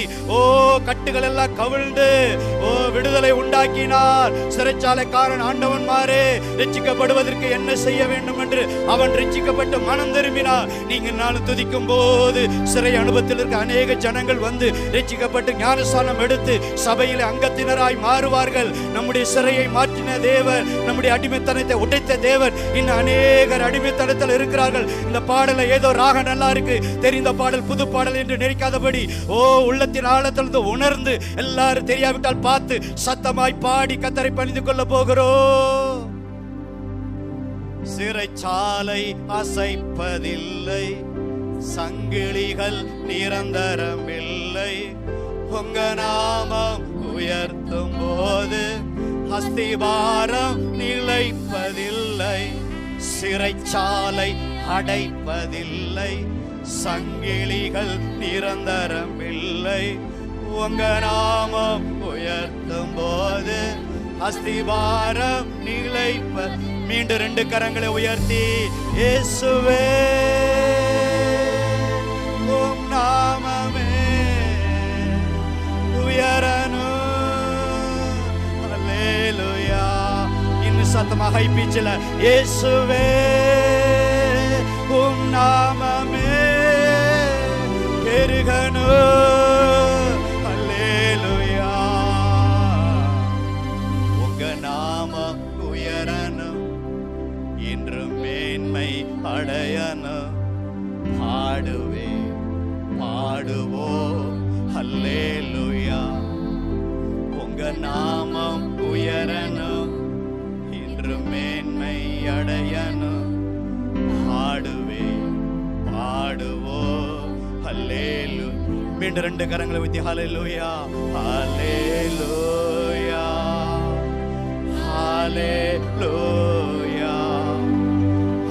கட்டுகள் எல்லாம் கவிழ்ந்து விடுதலை உண்டாக்கினார். சிறைச்சாலைக்காரன் ஆண்டவன் மாறே ரட்சிக்கப்படுவதற்கு என்ன செய்ய வேண்டும் என்று அவன் ரட்சிக்கப்பட்டு மனம் திரும்பினார். நீங்க நானும் துதிக்கும் போது சிறை அனுபவத்தில் இருக்க அநேக ஜனங்கள் வந்து ரட்சிக்கப்பட்டு ஞானஸ்நானம் எடுத்து சபையிலே அங்கத்தினராய் மாறுவார்கள். நம்முடைய சிறையை மாற்றின தேவன், நம்முடைய அடிமைத்தனத்தை உடைத்த தேவன் இன்னும் அநேகர் அடிமைத்தனத்தில் இருக்கிறார்கள். இந்த பாடல ஏதோ ராக நல்லா இருக்கு, தெரிந்த பாடல் புது பாடல் என்று நினைக்காதபடி உள்ளத்தின் ஆழத்திலிருந்து உணர்ந்து எல்லாரும் தெரியாவிட்டால் பார்த்து சத்தமாய் பாடி கர்த்தரை பணிந்து கொள்ள போகிறோம். சிறைச்சாலை அசைப்பதில்லை, சங்கிலிகள் நிரந்தரமில்லை. உங்க நாமம் உயர்த்தும் போது அஸ்திபாரம் நிலைப்பதில்லை. சிறைச்சாலை அடைப்பதில்லை, சங்கிலிகள் நிரந்தரமில்லை. உங்க நாமம் உயர்த்தும் போது அஸ்திபாரம் நிலைப்ப. மீண்டும் ரெண்டு கரங்களை உயர்த்தி இயேசுவே உம் நாமமே உயரணும். அல்லேலூயா. இன்னும் சத்தமாக ஹைபிச்சில இயேசுவே உம் நாமமே பெருகணும். அல்லேலூயா. உங்க நாமம் உயரணும், இன்று மேன்மை அடையணும். பாடுவே பாடுவோம் அல்லேலூயா. உங்க நாமம் உயரணும், இன்று மேன்மை அடையணும். பாடுவே பாடுவோம் அல்லேலூயா. மீண்டும் ரெண்டு கரங்களை வைத்து ஹல்லேலூயா ஹல்லேலூயா ஹல்லேலூயா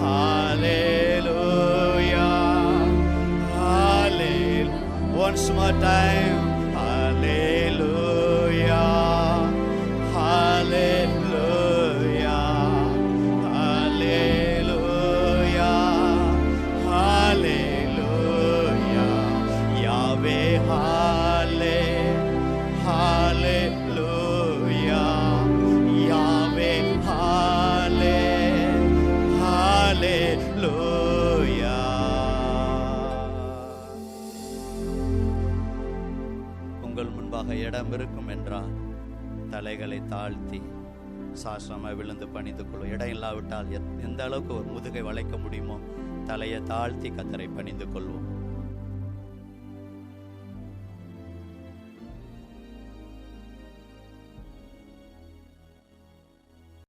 ஹல்லேலூயா ஹல்லேலூயா. Once more time, hallelujah, முன்பாக இடம் இருக்கும் என்றால் தலைகளை தாழ்த்தி சாஸ்திரமாக விழுந்து பணிந்து கொள்வோம். இடம் இல்லாவிட்டால் எந்த அளவுக்கு ஒரு முதுகை வளைக்க முடியுமோ தலையை தாழ்த்தி கத்தரை பணிந்து கொள்வோம்.